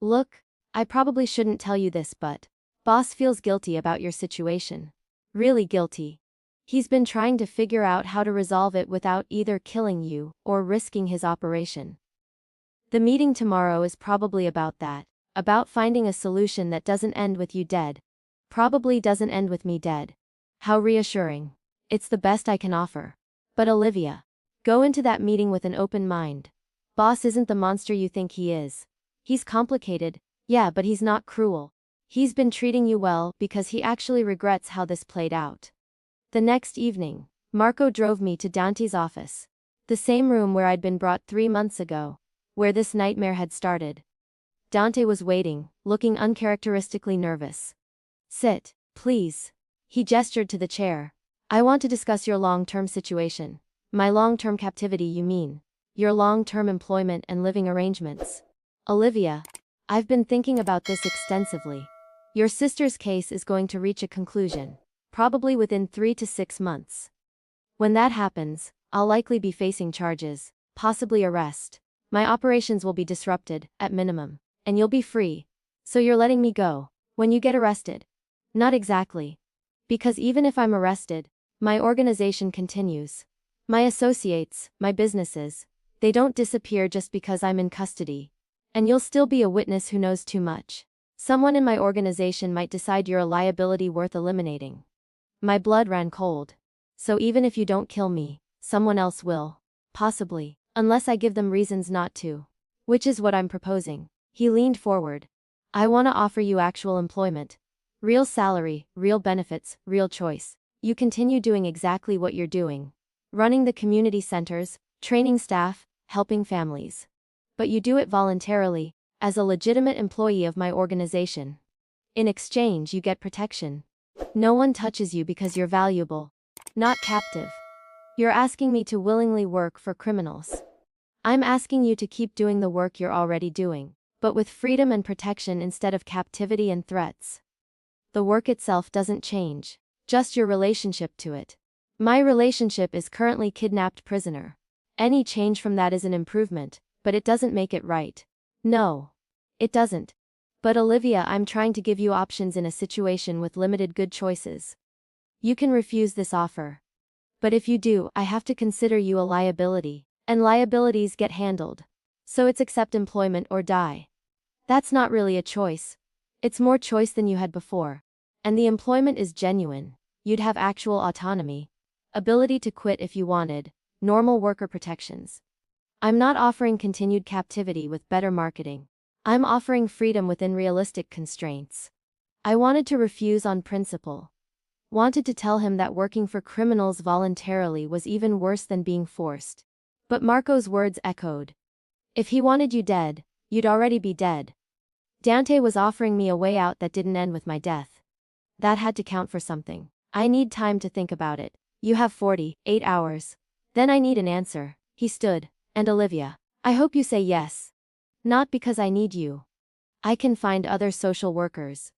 Look, I probably shouldn't tell you this, but boss feels guilty about your situation. Really guilty. He's been trying to figure out how to resolve it without either killing you or risking his operation. The meeting tomorrow is probably about that, about finding a solution that doesn't end with you dead. Probably doesn't end with me dead. How reassuring. It's the best I can offer. But Olivia, go into that meeting with an open mind. Boss isn't the monster you think he is. He's complicated, yeah, but he's not cruel. He's been treating you well because he actually regrets how this played out. The next evening, Marco drove me to Dante's office. The same room where I'd been brought 3 months ago, where this nightmare had started. Dante was waiting, looking uncharacteristically nervous. Sit, please. He gestured to the chair. I want to discuss your long-term situation. My long-term captivity, you mean? Your long-term employment and living arrangements. Olivia, I've been thinking about this extensively. Your sister's case is going to reach a conclusion, probably within 3 to 6 months. When that happens, I'll likely be facing charges, possibly arrest. My operations will be disrupted, at minimum, and you'll be free. So you're letting me go when you get arrested? Not exactly. Because even if I'm arrested, my organization continues. My associates, my businesses, they don't disappear just because I'm in custody. And you'll still be a witness who knows too much. Someone in my organization might decide you're a liability worth eliminating. My blood ran cold. So even if you don't kill me, someone else will. Possibly. Unless I give them reasons not to. Which is what I'm proposing. He leaned forward. I want to offer you actual employment. Real salary, real benefits, real choice. You continue doing exactly what you're doing. Running the community centers, training staff, helping families. But you do it voluntarily, as a legitimate employee of my organization. In exchange, you get protection. No one touches you because you're valuable. Not captive. You're asking me to willingly work for criminals. I'm asking you to keep doing the work you're already doing, but with freedom and protection instead of captivity and threats. The work itself doesn't change, just your relationship to it. My relationship is currently kidnapped prisoner. Any change from that is an improvement, but it doesn't make it right. No. It doesn't. But Olivia, I'm trying to give you options in a situation with limited good choices. You can refuse this offer. But if you do, I have to consider you a liability, and liabilities get handled. So it's accept employment or die. That's not really a choice. It's more choice than you had before. And the employment is genuine. You'd have actual autonomy. Ability to quit if you wanted. Normal worker protections. I'm not offering continued captivity with better marketing. I'm offering freedom within realistic constraints. I wanted to refuse on principle. Wanted to tell him that working for criminals voluntarily was even worse than being forced. But Marco's words echoed. If he wanted you dead, you'd already be dead. Dante was offering me a way out that didn't end with my death. That had to count for something. I need time to think about it. You have 48 hours. Then I need an answer. He stood. And Olivia, I hope you say yes. Not because I need you. I can find other social workers.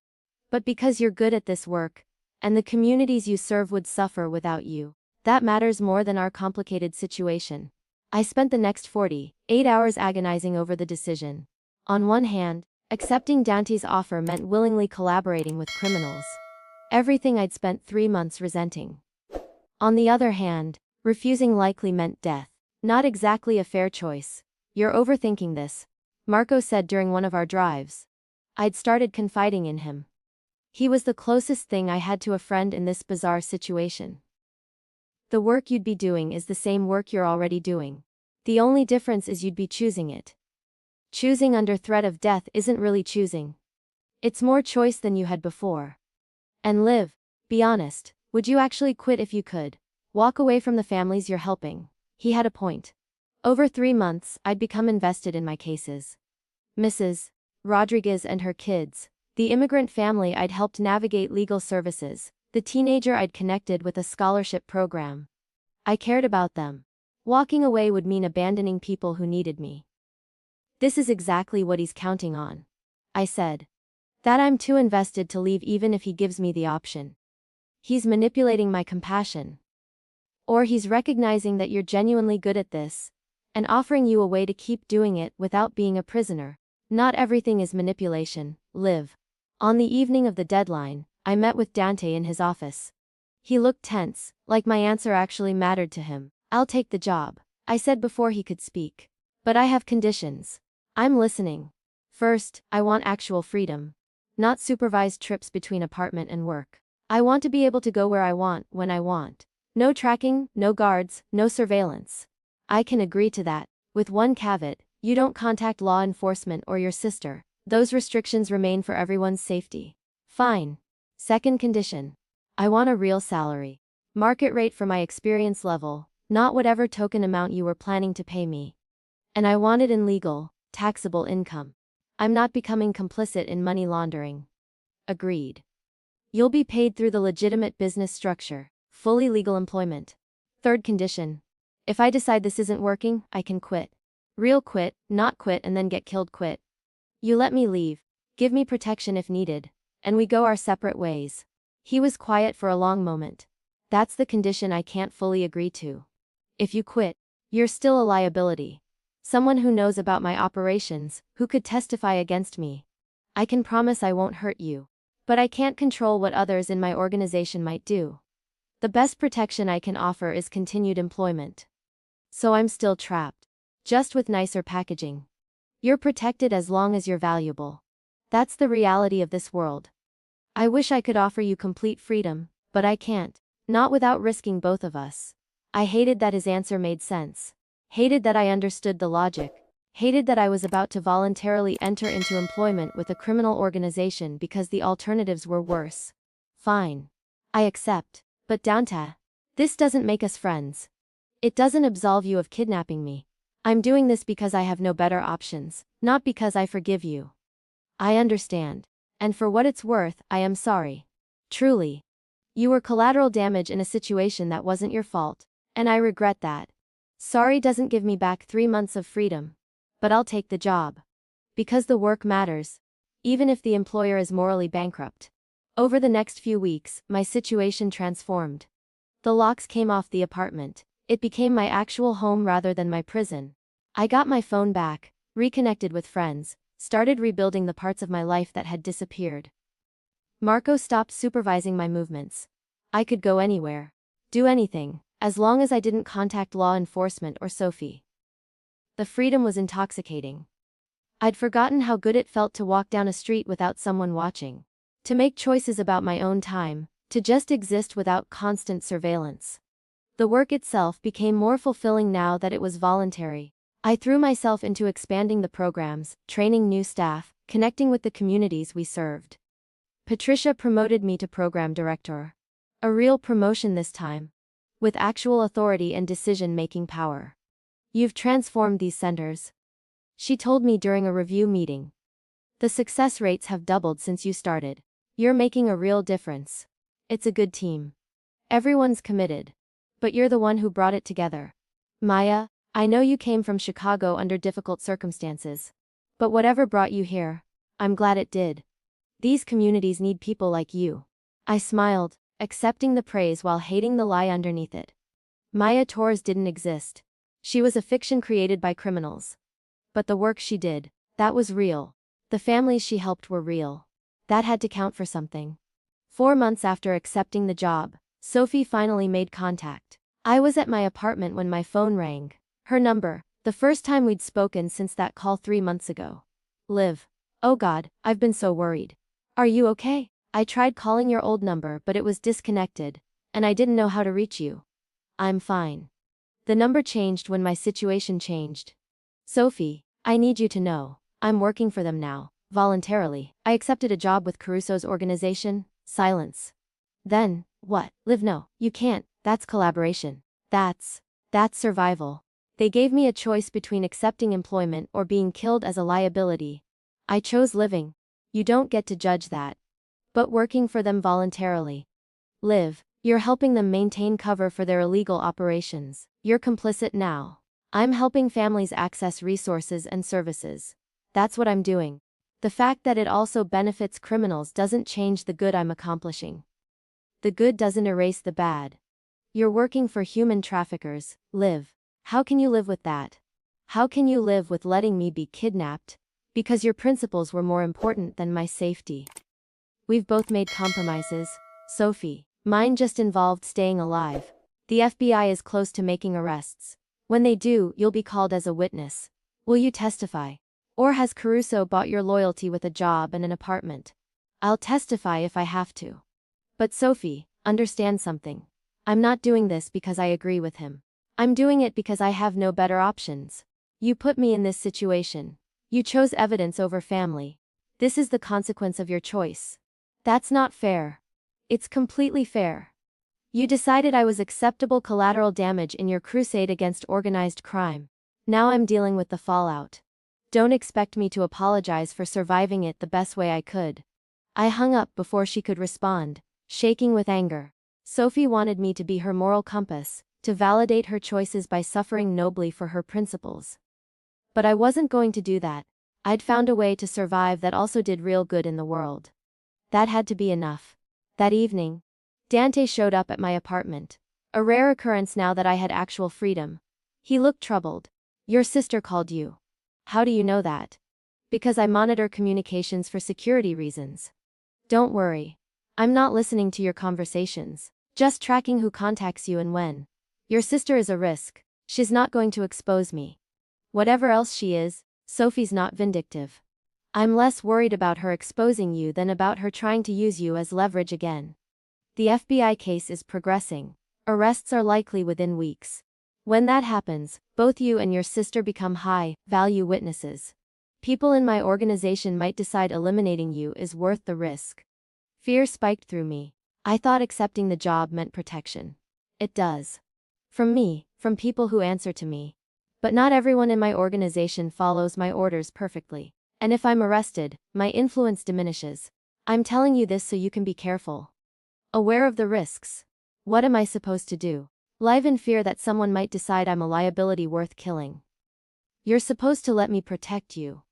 But because you're good at this work, and the communities you serve would suffer without you. That matters more than our complicated situation. I spent the next 48 hours agonizing over the decision. On one hand, accepting Dante's offer meant willingly collaborating with criminals. Everything I'd spent 3 months resenting. On the other hand, refusing likely meant death. Not exactly a fair choice. You're overthinking this, Marco said during one of our drives. I'd started confiding in him. He was the closest thing I had to a friend in this bizarre situation. The work you'd be doing is the same work you're already doing. The only difference is you'd be choosing it. Choosing under threat of death isn't really choosing. It's more choice than you had before. And live. Be honest, would you actually quit if you could? Walk away from the families you're helping. He had a point. Over 3 months, I'd become invested in my cases. Mrs. Rodriguez and her kids, the immigrant family I'd helped navigate legal services, the teenager I'd connected with a scholarship program. I cared about them. Walking away would mean abandoning people who needed me. This is exactly what he's counting on, I said. That I'm too invested to leave even if he gives me the option. He's manipulating my compassion. Or he's recognizing that you're genuinely good at this, and offering you a way to keep doing it without being a prisoner. Not everything is manipulation, Liv. On the evening of the deadline, I met with Dante in his office. He looked tense, like my answer actually mattered to him. I'll take the job, I said before he could speak. But I have conditions. I'm listening. First, I want actual freedom. Not supervised trips between apartment and work. I want to be able to go where I want, when I want. No tracking, no guards, no surveillance. I can agree to that, with one caveat: you don't contact law enforcement or your sister. Those restrictions remain for everyone's safety. Fine. Second condition. I want a real salary. Market rate for my experience level, not whatever token amount you were planning to pay me. And I want it in legal, taxable income. I'm not becoming complicit in money laundering. Agreed. You'll be paid through the legitimate business structure, fully legal employment. Third condition. If I decide this isn't working, I can quit. Real quit, not quit and then get killed quit. You let me leave, give me protection if needed, and we go our separate ways. He was quiet for a long moment. That's the condition I can't fully agree to. If you quit, you're still a liability. Someone who knows about my operations, who could testify against me. I can promise I won't hurt you. But I can't control what others in my organization might do. The best protection I can offer is continued employment. So I'm still trapped. Just with nicer packaging. You're protected as long as you're valuable. That's the reality of this world. I wish I could offer you complete freedom, but I can't. Not without risking both of us. I hated that his answer made sense. Hated that I understood the logic. Hated that I was about to voluntarily enter into employment with a criminal organization because the alternatives were worse. Fine. I accept. But Dante, this doesn't make us friends. It doesn't absolve you of kidnapping me. I'm doing this because I have no better options, not because I forgive you. I understand. And for what it's worth, I am sorry. Truly. You were collateral damage in a situation that wasn't your fault, and I regret that. Sorry doesn't give me back 3 months of freedom. But I'll take the job. Because the work matters. Even if the employer is morally bankrupt. Over the next few weeks, my situation transformed. The locks came off the apartment. It became my actual home rather than my prison. I got my phone back, reconnected with friends, started rebuilding the parts of my life that had disappeared. Marco stopped supervising my movements. I could go anywhere. Do anything, as long as I didn't contact law enforcement or Sophie. The freedom was intoxicating. I'd forgotten how good it felt to walk down a street without someone watching. To make choices about my own time, to just exist without constant surveillance. The work itself became more fulfilling now that it was voluntary. I threw myself into expanding the programs, training new staff, connecting with the communities we served. Patricia promoted me to program director. A real promotion this time. With actual authority and decision-making power. You've transformed these centers. She told me during a review meeting. The success rates have doubled since you started. You're making a real difference. It's a good team. Everyone's committed. But you're the one who brought it together. Maya, I know you came from Chicago under difficult circumstances. But whatever brought you here, I'm glad it did. These communities need people like you. I smiled, accepting the praise while hating the lie underneath it. Maya Torres didn't exist. She was a fiction created by criminals. But the work she did, that was real. The families she helped were real. That had to count for something. 4 months after accepting the job, Sophie finally made contact. I was at my apartment when my phone rang. Her number, the first time we'd spoken since that call 3 months ago. Liv. Oh God, I've been so worried. Are you okay? I tried calling your old number but it was disconnected, and I didn't know how to reach you. I'm fine. The number changed when my situation changed. Sophie, I need you to know, I'm working for them now, voluntarily. I accepted a job with Caruso's organization. Silence. Then, what? Liv, no, you can't. That's collaboration. That's survival. They gave me a choice between accepting employment or being killed as a liability. I chose living. You don't get to judge that. But working for them voluntarily. Liv, you're helping them maintain cover for their illegal operations. You're complicit now. I'm helping families access resources and services. That's what I'm doing. The fact that it also benefits criminals doesn't change the good I'm accomplishing. The good doesn't erase the bad. You're working for human traffickers, Liv. How can you live with that? How can you live with letting me be kidnapped? Because your principles were more important than my safety. We've both made compromises, Sophie. Mine just involved staying alive. The FBI is close to making arrests. When they do, you'll be called as a witness. Will you testify? Or has Caruso bought your loyalty with a job and an apartment? I'll testify if I have to. But Sophie, understand something. I'm not doing this because I agree with him. I'm doing it because I have no better options. You put me in this situation. You chose evidence over family. This is the consequence of your choice. That's not fair. It's completely fair. You decided I was acceptable collateral damage in your crusade against organized crime. Now I'm dealing with the fallout. Don't expect me to apologize for surviving it the best way I could. I hung up before she could respond, shaking with anger. Sophie wanted me to be her moral compass, to validate her choices by suffering nobly for her principles. But I wasn't going to do that. I'd found a way to survive that also did real good in the world. That had to be enough. That evening, Dante showed up at my apartment. A rare occurrence now that I had actual freedom. He looked troubled. Your sister called you. How do you know that? Because I monitor communications for security reasons. Don't worry. I'm not listening to your conversations. Just tracking who contacts you and when. Your sister is a risk. She's not going to expose me. Whatever else she is, Sophie's not vindictive. I'm less worried about her exposing you than about her trying to use you as leverage again. The FBI case is progressing. Arrests are likely within weeks. When that happens, both you and your sister become high-value witnesses. People in my organization might decide eliminating you is worth the risk. Fear spiked through me. I thought accepting the job meant protection. It does. From me, from people who answer to me. But not everyone in my organization follows my orders perfectly. And if I'm arrested, my influence diminishes. I'm telling you this so you can be careful. Aware of the risks. What am I supposed to do? Live in fear that someone might decide I'm a liability worth killing. You're supposed to let me protect you.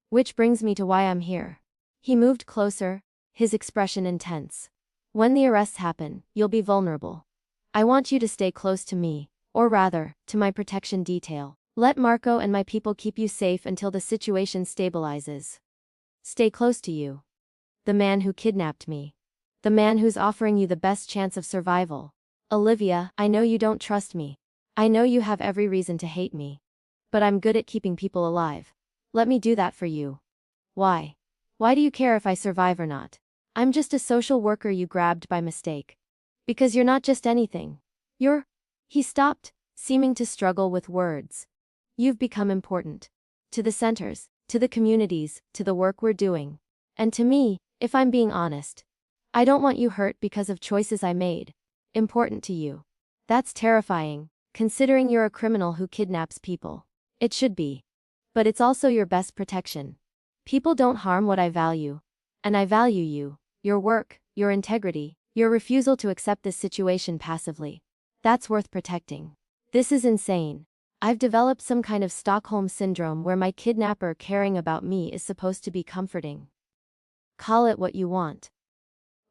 Which brings me to why I'm here. He moved closer, his expression intense. When the arrests happen, you'll be vulnerable. I want you to stay close to me, or rather, to my protection detail. Let Marco and my people keep you safe until the situation stabilizes. Stay close to you. The man who kidnapped me. The man who's offering you the best chance of survival. Olivia, I know you don't trust me. I know you have every reason to hate me. But I'm good at keeping people alive. Let me do that for you. Why? Why do you care if I survive or not? I'm just a social worker you grabbed by mistake. Because you're not just anything. He stopped, seeming to struggle with words. You've become important. To the centers, to the communities, to the work we're doing. And to me, if I'm being honest. I don't want you hurt because of choices I made. Important to you. That's terrifying, considering you're a criminal who kidnaps people. It should be. But it's also your best protection. People don't harm what I value. And I value you, your work, your integrity, your refusal to accept this situation passively. That's worth protecting. This is insane. I've developed some kind of Stockholm syndrome where my kidnapper caring about me is supposed to be comforting. Call it what you want.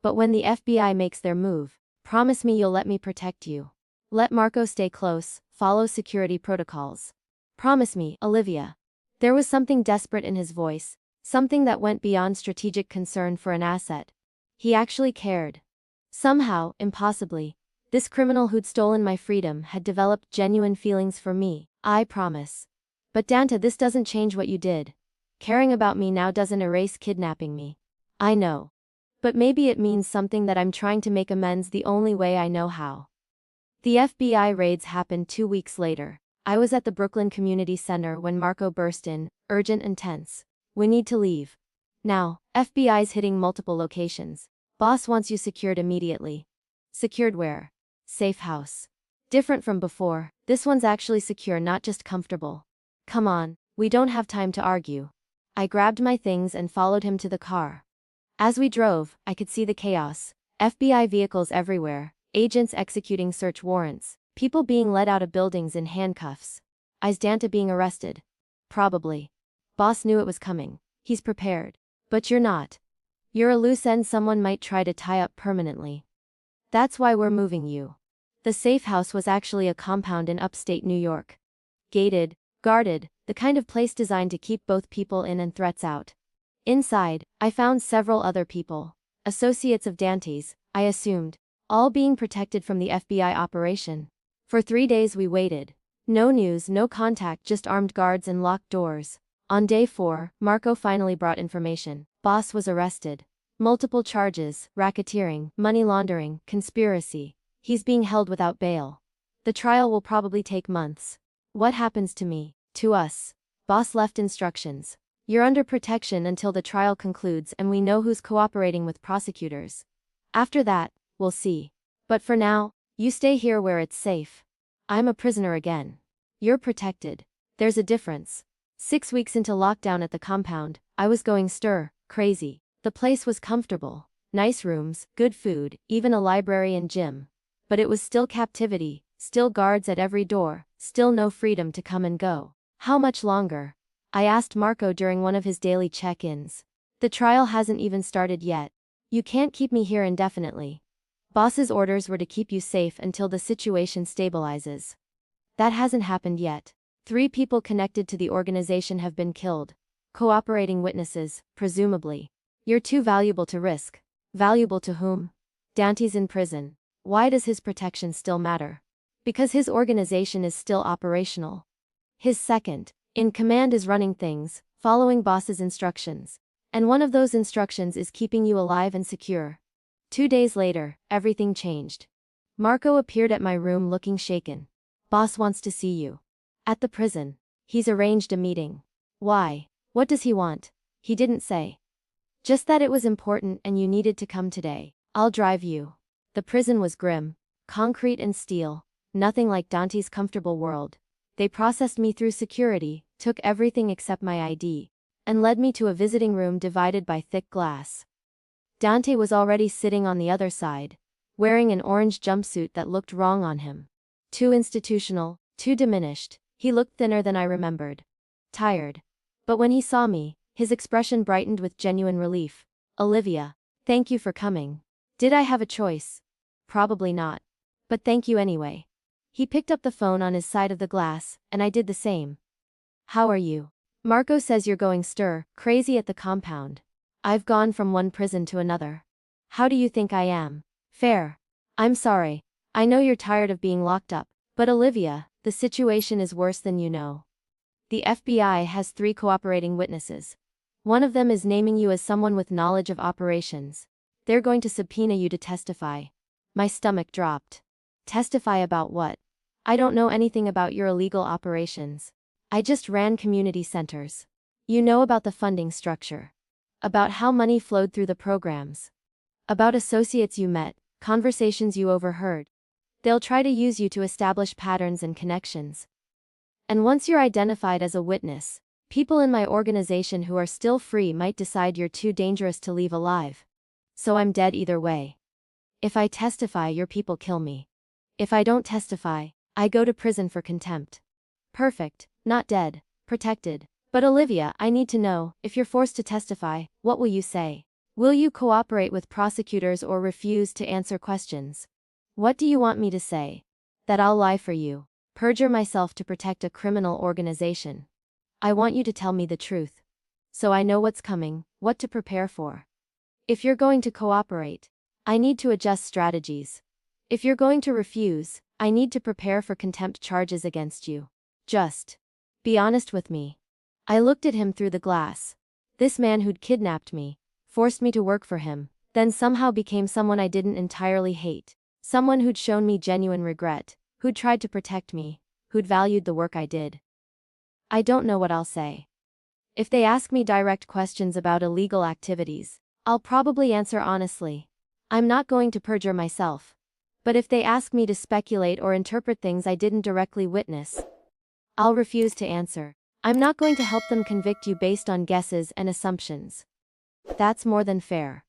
But when the FBI makes their move, promise me you'll let me protect you. Let Marco stay close, follow security protocols. Promise me, Olivia. There was something desperate in his voice, something that went beyond strategic concern for an asset. He actually cared. Somehow, impossibly, this criminal who'd stolen my freedom had developed genuine feelings for me, I promise. But Dante, this doesn't change what you did. Caring about me now doesn't erase kidnapping me. I know. But maybe it means something that I'm trying to make amends the only way I know how. The FBI raids happened 2 weeks later. I was at the Brooklyn Community Center when Marco burst in, urgent and tense. We need to leave. Now, FBI's hitting multiple locations. Boss wants you secured immediately. Secured where? Safe house. Different from before, this one's actually secure, not just comfortable. Come on, we don't have time to argue. I grabbed my things and followed him to the car. As we drove, I could see the chaos. FBI vehicles everywhere, agents executing search warrants, people being led out of buildings in handcuffs. Is Dante being arrested? Probably. Boss knew it was coming. He's prepared. But you're not. You're a loose end someone might try to tie up permanently. That's why we're moving you. The safe house was actually a compound in upstate New York. Gated, guarded, the kind of place designed to keep both people in and threats out. Inside, I found several other people. Associates of Dante's, I assumed. All being protected from the FBI operation. For 3 days we waited. No news, no contact, just armed guards and locked doors. On day 4, Marco finally brought information. Boss was arrested. Multiple charges, racketeering, money laundering, conspiracy. He's being held without bail. The trial will probably take months. What happens to me? To us? Boss left instructions. You're under protection until the trial concludes and we know who's cooperating with prosecutors. After that, we'll see. But for now, you stay here where it's safe. I'm a prisoner again. You're protected. There's a difference. 6 weeks into lockdown at the compound, I was going crazy. The place was comfortable. Nice rooms, good food, even a library and gym. But it was still captivity, still guards at every door, still no freedom to come and go. How much longer? I asked Marco during one of his daily check-ins. The trial hasn't even started yet. You can't keep me here indefinitely. Boss's orders were to keep you safe until the situation stabilizes. That hasn't happened yet. 3 people connected to the organization have been killed. Cooperating witnesses, presumably. You're too valuable to risk. Valuable to whom? Dante's in prison. Why does his protection still matter? Because his organization is still operational. His second in command is running things, following boss's instructions. And one of those instructions is keeping you alive and secure. 2 days later, everything changed. Marco appeared at my room looking shaken. Boss wants to see you. At the prison. He's arranged a meeting. Why? What does he want? He didn't say. Just that it was important and you needed to come today. I'll drive you. The prison was grim. Concrete and steel. Nothing like Dante's comfortable world. They processed me through security, took everything except my ID, and led me to a visiting room divided by thick glass. Dante was already sitting on the other side, wearing an orange jumpsuit that looked wrong on him. Too institutional, too diminished. He looked thinner than I remembered. Tired. But when he saw me, his expression brightened with genuine relief. Olivia, thank you for coming. Did I have a choice? Probably not. But thank you anyway. He picked up the phone on his side of the glass, and I did the same. How are you? Marco says you're going crazy at the compound. I've gone from one prison to another. How do you think I am? Fair. I'm sorry. I know you're tired of being locked up, but Olivia, the situation is worse than you know. The FBI has 3 cooperating witnesses. One of them is naming you as someone with knowledge of operations. They're going to subpoena you to testify. My stomach dropped. Testify about what? I don't know anything about your illegal operations. I just ran community centers. You know about the funding structure. About how money flowed through the programs. About associates you met, conversations you overheard. They'll try to use you to establish patterns and connections. And once you're identified as a witness, people in my organization who are still free might decide you're too dangerous to leave alive. So I'm dead either way. If I testify, your people kill me. If I don't testify, I go to prison for contempt. Perfect, not dead, protected. But Olivia, I need to know, if you're forced to testify, what will you say? Will you cooperate with prosecutors or refuse to answer questions? What do you want me to say? That I'll lie for you, perjure myself to protect a criminal organization. I want you to tell me the truth. So I know what's coming, what to prepare for. If you're going to cooperate, I need to adjust strategies. If you're going to refuse, I need to prepare for contempt charges against you. Just be honest with me. I looked at him through the glass. This man who'd kidnapped me, forced me to work for him, then somehow became someone I didn't entirely hate. Someone who'd shown me genuine regret, who'd tried to protect me, who'd valued the work I did. I don't know what I'll say. If they ask me direct questions about illegal activities, I'll probably answer honestly. I'm not going to perjure myself. But if they ask me to speculate or interpret things I didn't directly witness, I'll refuse to answer. I'm not going to help them convict you based on guesses and assumptions. That's more than fair.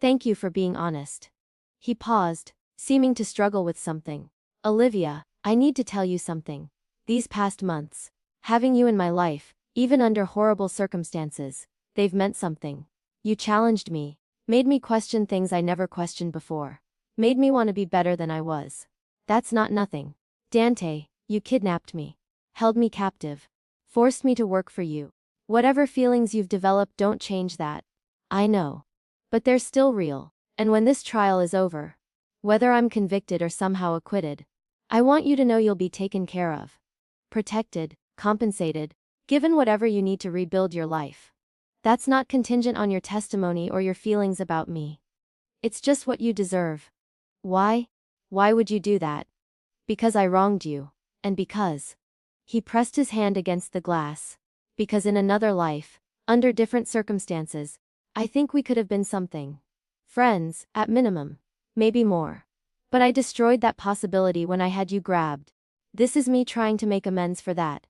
Thank you for being honest. He paused, seeming to struggle with something. Olivia, I need to tell you something. These past months, having you in my life, even under horrible circumstances, they've meant something. You challenged me, made me question things I never questioned before, made me want to be better than I was. That's not nothing. Dante, you kidnapped me, held me captive, forced me to work for you. Whatever feelings you've developed don't change that. I know. But they're still real, and when this trial is over, whether I'm convicted or somehow acquitted, I want you to know you'll be taken care of. Protected, compensated, given whatever you need to rebuild your life. That's not contingent on your testimony or your feelings about me. It's just what you deserve. Why? Why would you do that? Because I wronged you, and because... He pressed his hand against the glass. Because in another life, under different circumstances, I think we could have been something. Friends, at minimum. Maybe more. But I destroyed that possibility when I had you grabbed. This is me trying to make amends for that.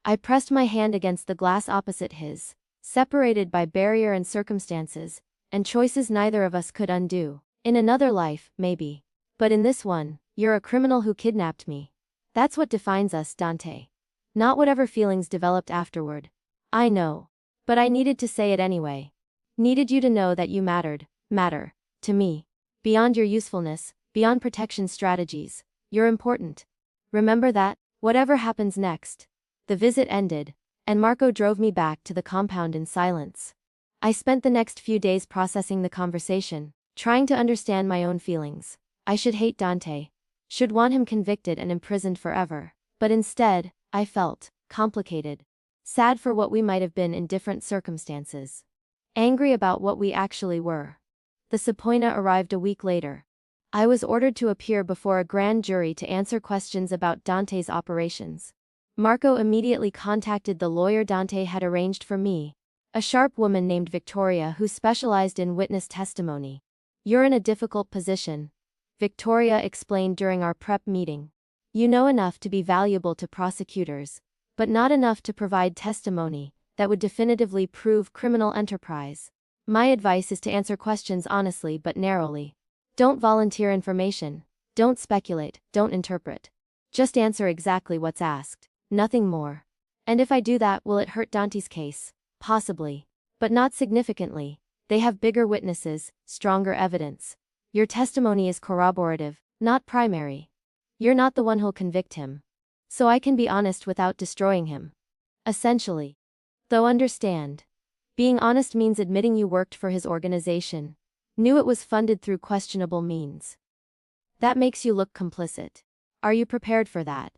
I pressed my hand against the glass opposite his, separated by barrier and circumstances, and choices neither of us could undo. In another life, maybe. But in this one, you're a criminal who kidnapped me. That's what defines us, Dante. Not whatever feelings developed afterward. I know. But I needed to say it anyway. Needed you to know that you matter, to me. Beyond your usefulness, beyond protection strategies, you're important. Remember that, whatever happens next. The visit ended, and Marco drove me back to the compound in silence. I spent the next few days processing the conversation, trying to understand my own feelings. I should hate Dante. Should want him convicted and imprisoned forever. But instead, I felt complicated. Sad for what we might have been in different circumstances. Angry about what we actually were. The subpoena arrived a week later. I was ordered to appear before a grand jury to answer questions about Dante's operations. Marco immediately contacted the lawyer Dante had arranged for me, a sharp woman named Victoria who specialized in witness testimony. You're in a difficult position, Victoria explained during our prep meeting. You know enough to be valuable to prosecutors, but not enough to provide testimony that would definitively prove criminal enterprise. My advice is to answer questions honestly but narrowly. Don't volunteer information, don't speculate, don't interpret. Just answer exactly what's asked, nothing more. And if I do that, will it hurt Dante's case? Possibly. But not significantly. They have bigger witnesses, stronger evidence. Your testimony is corroborative, not primary. You're not the one who'll convict him. So I can be honest without destroying him. Essentially. Though understand. Being honest means admitting you worked for his organization. Knew it was funded through questionable means. That makes you look complicit. Are you prepared for that?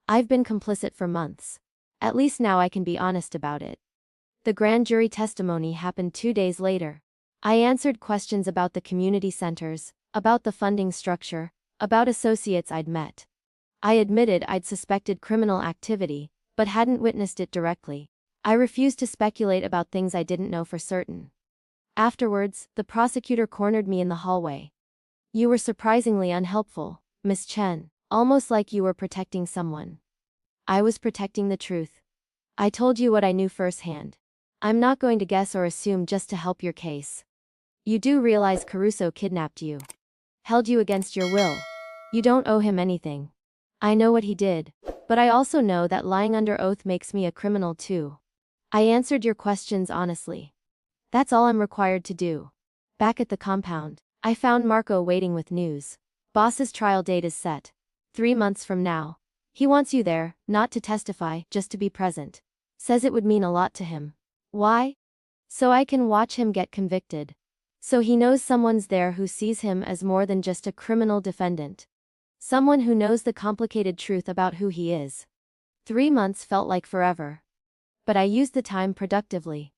I've been complicit for months. At least now I can be honest about it. The grand jury testimony happened 2 days later. I answered questions about the community centers, about the funding structure, about associates I'd met. I admitted I'd suspected criminal activity, but hadn't witnessed it directly. I refused to speculate about things I didn't know for certain. Afterwards, the prosecutor cornered me in the hallway. You were surprisingly unhelpful, Miss Chen, almost like you were protecting someone. I was protecting the truth. I told you what I knew firsthand. I'm not going to guess or assume just to help your case. You do realize Caruso kidnapped you. Held you against your will. You don't owe him anything. I know what he did, but I also know that lying under oath makes me a criminal too. I answered your questions honestly. That's all I'm required to do. Back at the compound, I found Marco waiting with news. Boss's trial date is set. 3 months from now. He wants you there, not to testify, just to be present. Says it would mean a lot to him. Why? So I can watch him get convicted. So he knows someone's there who sees him as more than just a criminal defendant. Someone who knows the complicated truth about who he is. 3 months felt like forever. But I used the time productively.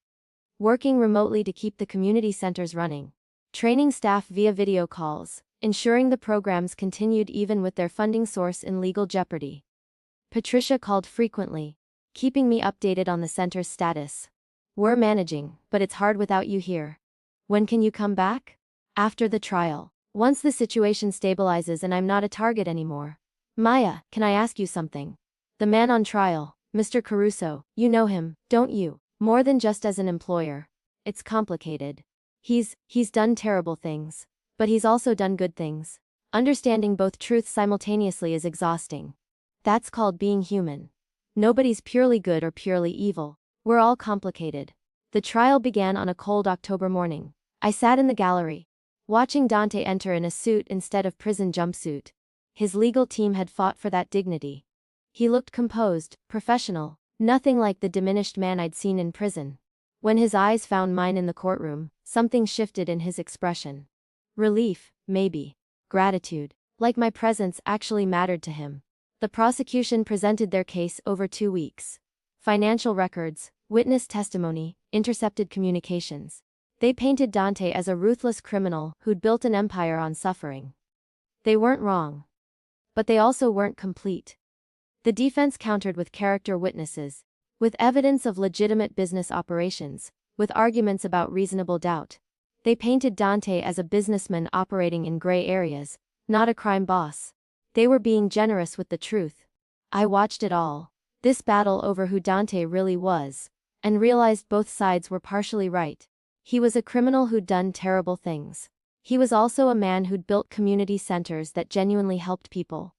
Working remotely to keep the community centers running. Training staff via video calls, ensuring the programs continued even with their funding source in legal jeopardy. Patricia called frequently, keeping me updated on the center's status. We're managing, but it's hard without you here. When can you come back? After the trial. Once the situation stabilizes and I'm not a target anymore. Maya, can I ask you something? The man on trial, Mr. Caruso, you know him, don't you? More than just as an employer. It's complicated. He's done terrible things. But he's also done good things. Understanding both truths simultaneously is exhausting. That's called being human. Nobody's purely good or purely evil. We're all complicated. The trial began on a cold October morning. I sat in the gallery, watching Dante enter in a suit instead of prison jumpsuit. His legal team had fought for that dignity. He looked composed, professional, nothing like the diminished man I'd seen in prison. When his eyes found mine in the courtroom, something shifted in his expression. Relief, maybe. Gratitude. Like my presence actually mattered to him. The prosecution presented their case over 2 weeks. Financial records, witness testimony, intercepted communications. They painted Dante as a ruthless criminal who'd built an empire on suffering. They weren't wrong. But they also weren't complete. The defense countered with character witnesses, with evidence of legitimate business operations, with arguments about reasonable doubt. They painted Dante as a businessman operating in gray areas, not a crime boss. They were being generous with the truth. I watched it all, this battle over who Dante really was, and realized both sides were partially right. He was a criminal who'd done terrible things. He was also a man who'd built community centers that genuinely helped people.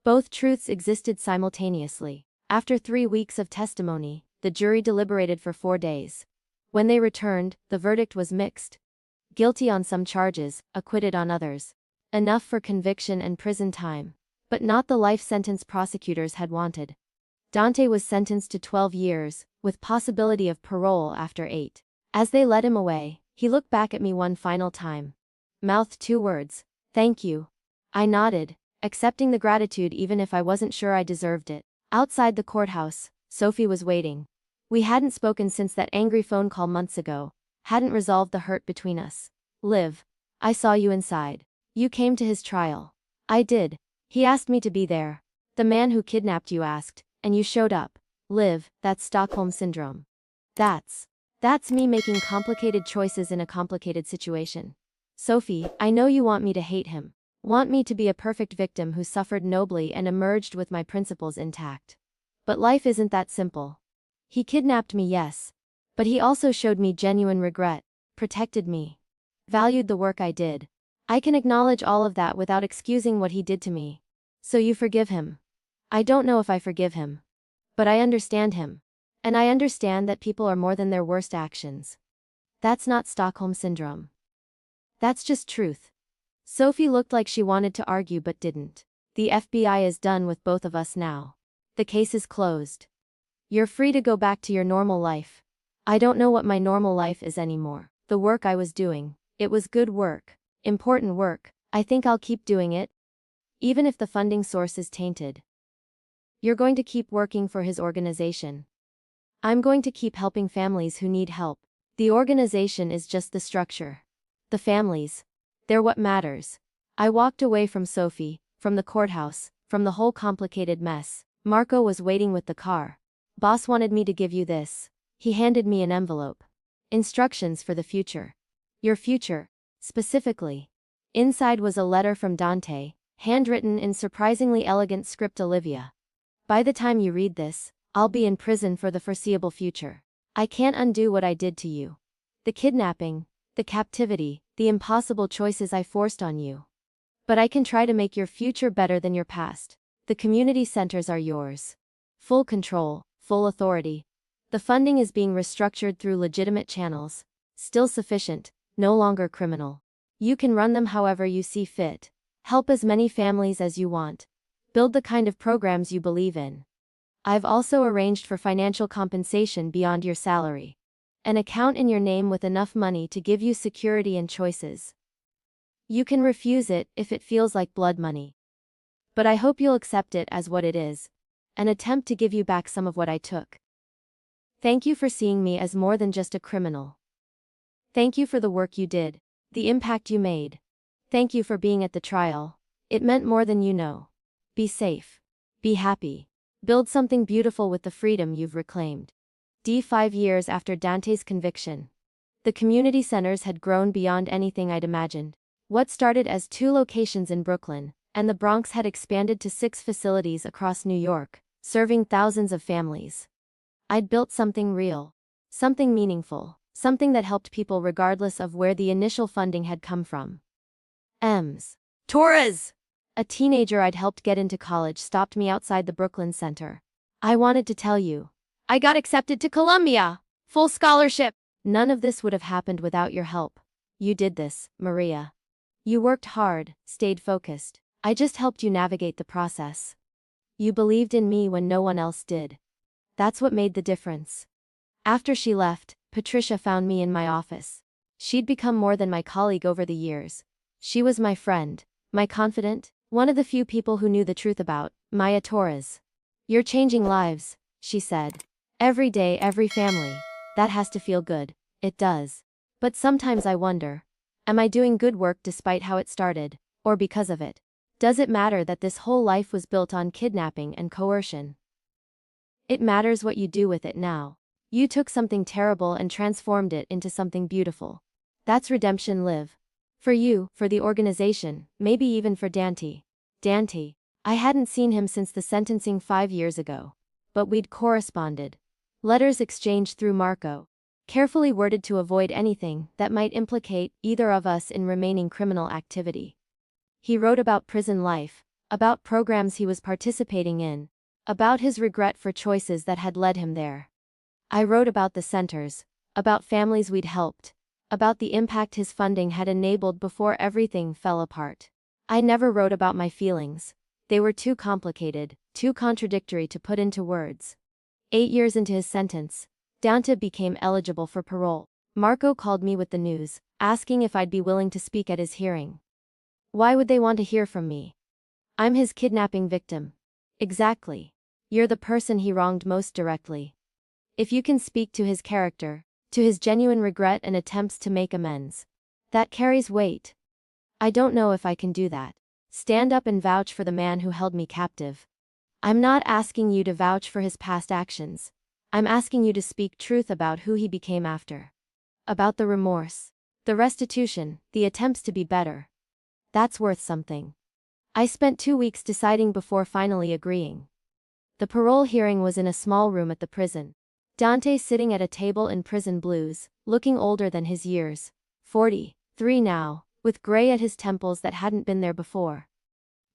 Both truths existed simultaneously. After 3 weeks of testimony, the jury deliberated for 4 days. When they returned, the verdict was mixed. Guilty on some charges, acquitted on others. Enough for conviction and prison time. But not the life sentence prosecutors had wanted. Dante was sentenced to 12 years, with possibility of parole after 8. As they led him away, he looked back at me one final time. Mouthed 2 words. Thank you. I nodded, accepting the gratitude even if I wasn't sure I deserved it. Outside the courthouse, Sophie was waiting. We hadn't spoken since that angry phone call months ago, hadn't resolved the hurt between us. Liv, I saw you inside. You came to his trial. I did. He asked me to be there. The man who kidnapped you asked, and you showed up. Liv, that's Stockholm Syndrome. That's me making complicated choices in a complicated situation. Sophie, I know you want me to hate him. Want me to be a perfect victim who suffered nobly and emerged with my principles intact. But life isn't that simple. He kidnapped me, yes. But he also showed me genuine regret, protected me, valued the work I did. I can acknowledge all of that without excusing what he did to me. So you forgive him? I don't know if I forgive him. But I understand him. And I understand that people are more than their worst actions. That's not Stockholm Syndrome. That's just truth. Sophie looked like she wanted to argue but didn't. The FBI is done with both of us now. The case is closed. You're free to go back to your normal life. I don't know what my normal life is anymore. The work I was doing, it was good work, important work. I think I'll keep doing it, even if the funding source is tainted. You're going to keep working for his organization. I'm going to keep helping families who need help. The organization is just the structure. The families, they're what matters. I walked away from Sophie, from the courthouse, from the whole complicated mess. Marco was waiting with the car. Boss wanted me to give you this. He handed me an envelope. Instructions for the future. Your future, specifically. Inside was a letter from Dante, handwritten in surprisingly elegant script. Olivia. By the time you read this, I'll be in prison for the foreseeable future. I can't undo what I did to you. The kidnapping, the captivity, the impossible choices I forced on you. But I can try to make your future better than your past. The community centers are yours. Full control, full authority. The funding is being restructured through legitimate channels. Still sufficient, no longer criminal. You can run them however you see fit. Help as many families as you want. Build the kind of programs you believe in. I've also arranged for financial compensation beyond your salary. An account in your name with enough money to give you security and choices. You can refuse it if it feels like blood money. But I hope you'll accept it as what it is. An attempt to give you back some of what I took. Thank you for seeing me as more than just a criminal. Thank you for the work you did, the impact you made. Thank you for being at the trial. It meant more than you know. Be safe. Be happy. Build something beautiful with the freedom you've reclaimed. 5 years after Dante's conviction. The community centers had grown beyond anything I'd imagined. What started as 2 locations in Brooklyn and the Bronx had expanded to 6 facilities across New York, serving thousands of families. I'd built something real. Something meaningful. Something that helped people regardless of where the initial funding had come from. Torres! A teenager I'd helped get into college stopped me outside the Brooklyn Center. I wanted to tell you. I got accepted to Columbia! Full scholarship! None of this would have happened without your help. You did this, Maria. You worked hard, stayed focused. I just helped you navigate the process. You believed in me when no one else did. That's what made the difference. After she left, Patricia found me in my office. She'd become more than my colleague over the years. She was my friend, my confidant, one of the few people who knew the truth about Maya Torres. You're changing lives, she said. Every day, every family. That has to feel good. It does. But sometimes I wonder, am I doing good work despite how it started, or because of it? Does it matter that this whole life was built on kidnapping and coercion? It matters what you do with it now. You took something terrible and transformed it into something beautiful. That's redemption live. For you, for the organization, maybe even for Dante. Dante. I hadn't seen him since the sentencing 5 years ago. But we'd corresponded. Letters exchanged through Marco. Carefully worded to avoid anything that might implicate either of us in remaining criminal activity. He wrote about prison life, about programs he was participating in, about his regret for choices that had led him there. I wrote about the centers, about families we'd helped, about the impact his funding had enabled before everything fell apart. I never wrote about my feelings. They were too complicated, too contradictory to put into words. 8 years into his sentence, Dante became eligible for parole. Marco called me with the news, asking if I'd be willing to speak at his hearing. Why would they want to hear from me? I'm his kidnapping victim. Exactly. You're the person he wronged most directly. If you can speak to his character, to his genuine regret and attempts to make amends, that carries weight. I don't know if I can do that. Stand up and vouch for the man who held me captive. I'm not asking you to vouch for his past actions. I'm asking you to speak truth about who he became after. About the remorse, the restitution, the attempts to be better. That's worth something. I spent 2 weeks deciding before finally agreeing. The parole hearing was in a small room at the prison. Dante sitting at a table in prison blues, looking older than his years. 43 now, with gray at his temples that hadn't been there before.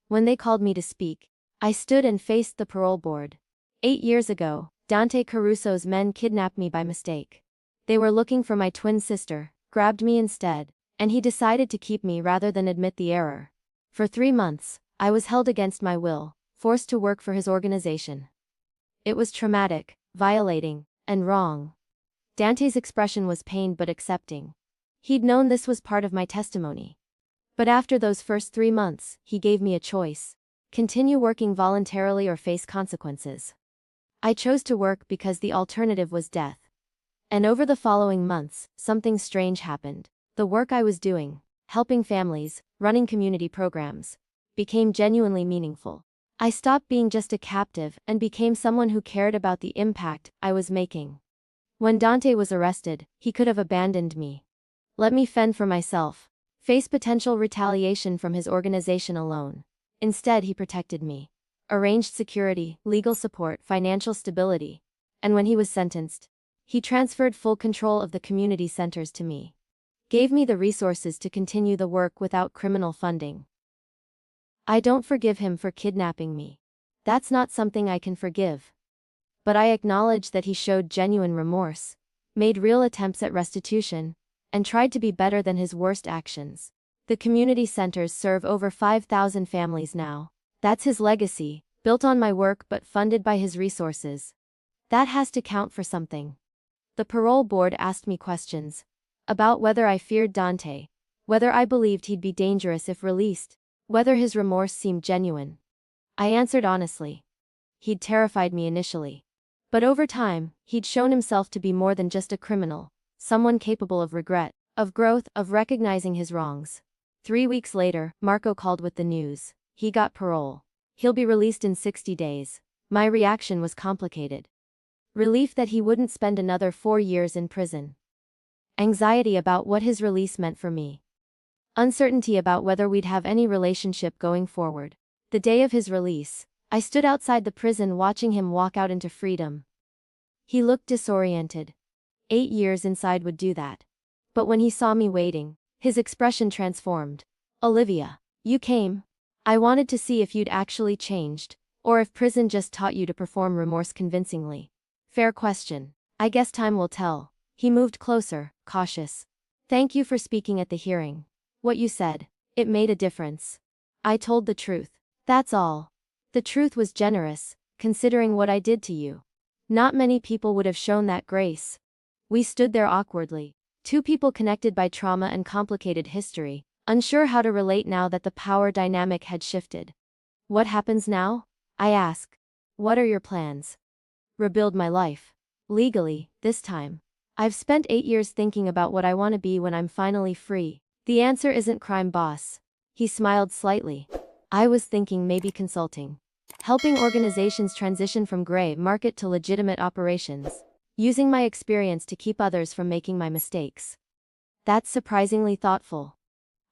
When they called me to speak, I stood and faced the parole board. 8 years ago, Dante Caruso's men kidnapped me by mistake. They were looking for my twin sister, grabbed me instead, and he decided to keep me rather than admit the error. For 3 months, I was held against my will, forced to work for his organization. It was traumatic, violating, and wrong. Dante's expression was pained but accepting. He'd known this was part of my testimony. But after those first 3 months, he gave me a choice. Continue working voluntarily or face consequences. I chose to work because the alternative was death. And over the following months, something strange happened. The work I was doing, helping families, running community programs, became genuinely meaningful. I stopped being just a captive and became someone who cared about the impact I was making. When Dante was arrested, he could have abandoned me. Let me fend for myself, face potential retaliation from his organization alone. Instead, he protected me. Arranged security, legal support, financial stability. And when he was sentenced, he transferred full control of the community centers to me. Gave me the resources to continue the work without criminal funding. I don't forgive him for kidnapping me. That's not something I can forgive. But I acknowledge that he showed genuine remorse, made real attempts at restitution, and tried to be better than his worst actions. The community centers serve over 5,000 families now. That's his legacy, built on my work but funded by his resources. That has to count for something. The parole board asked me questions. About whether I feared Dante, whether I believed he'd be dangerous if released, whether his remorse seemed genuine. I answered honestly. He'd terrified me initially. But over time, he'd shown himself to be more than just a criminal, someone capable of regret, of growth, of recognizing his wrongs. 3 weeks later, Marco called with the news. He got parole. He'll be released in 60 days. My reaction was complicated. Relief that he wouldn't spend another 4 years in prison. Anxiety about what his release meant for me. Uncertainty about whether we'd have any relationship going forward. The day of his release, I stood outside the prison watching him walk out into freedom. He looked disoriented. 8 years inside would do that. But when he saw me waiting, his expression transformed. Olivia, you came. I wanted to see if you'd actually changed, or if prison just taught you to perform remorse convincingly. Fair question. I guess time will tell. He moved closer, cautious. Thank you for speaking at the hearing. What you said, it made a difference. I told the truth. That's all. The truth was generous, considering what I did to you. Not many people would have shown that grace. We stood there awkwardly. Two people connected by trauma and complicated history, unsure how to relate now that the power dynamic had shifted. What happens now? I ask. What are your plans? Rebuild my life. Legally, this time. I've spent 8 years thinking about what I want to be when I'm finally free. The answer isn't crime boss. He smiled slightly. I was thinking maybe consulting. Helping organizations transition from gray market to legitimate operations. Using my experience to keep others from making my mistakes. That's surprisingly thoughtful.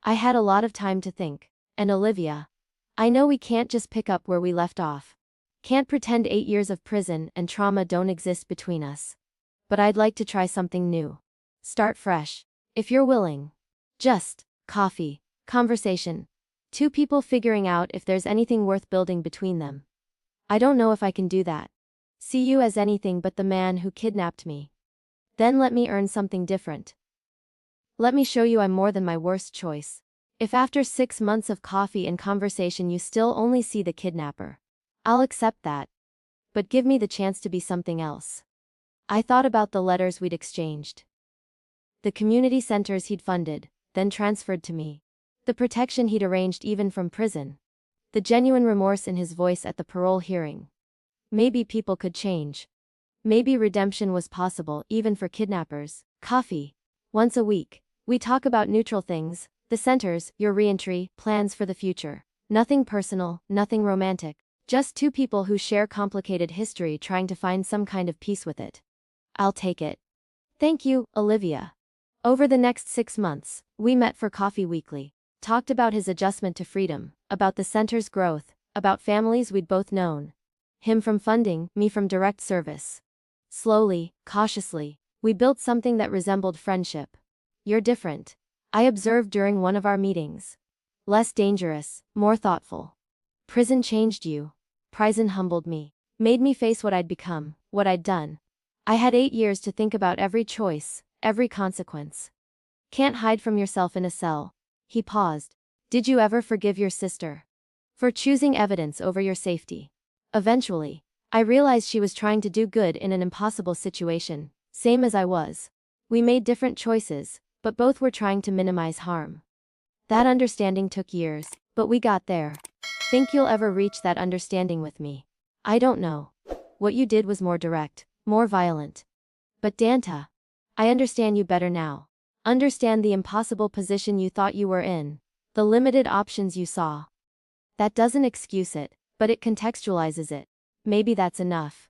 I had a lot of time to think. And Olivia, I know we can't just pick up where we left off. Can't pretend 8 years of prison and trauma don't exist between us. But I'd like to try something new. Start fresh. If you're willing. Just coffee, conversation. Two people figuring out if there's anything worth building between them. I don't know if I can do that. See you as anything but the man who kidnapped me. Then let me earn something different. Let me show you I'm more than my worst choice. If after 6 months of coffee and conversation you still only see the kidnapper, I'll accept that. But give me the chance to be something else. I thought about the letters we'd exchanged. The community centers he'd funded, then transferred to me. The protection he'd arranged even from prison. The genuine remorse in his voice at the parole hearing. Maybe people could change. Maybe redemption was possible even for kidnappers. Coffee. Once a week. We talk about neutral things, the centers, your reentry, plans for the future. Nothing personal, nothing romantic. Just two people who share complicated history trying to find some kind of peace with it. I'll take it. Thank you, Olivia. Over the next 6 months, we met for coffee weekly. Talked about his adjustment to freedom, about the center's growth, about families we'd both known. Him from funding, me from direct service. Slowly, cautiously, we built something that resembled friendship. You're different. I observed during one of our meetings. Less dangerous, more thoughtful. Prison changed you. Prison humbled me. Made me face what I'd become, what I'd done. I had 8 years to think about every choice, every consequence. Can't hide from yourself in a cell. He paused. Did you ever forgive your sister? For choosing evidence over your safety. Eventually, I realized she was trying to do good in an impossible situation, same as I was. We made different choices, but both were trying to minimize harm. That understanding took years, but we got there. Think you'll ever reach that understanding with me? I don't know. What you did was more direct, more violent. But Danta, I understand you better now. Understand the impossible position you thought you were in, the limited options you saw. That doesn't excuse it, but it contextualizes it. Maybe that's enough.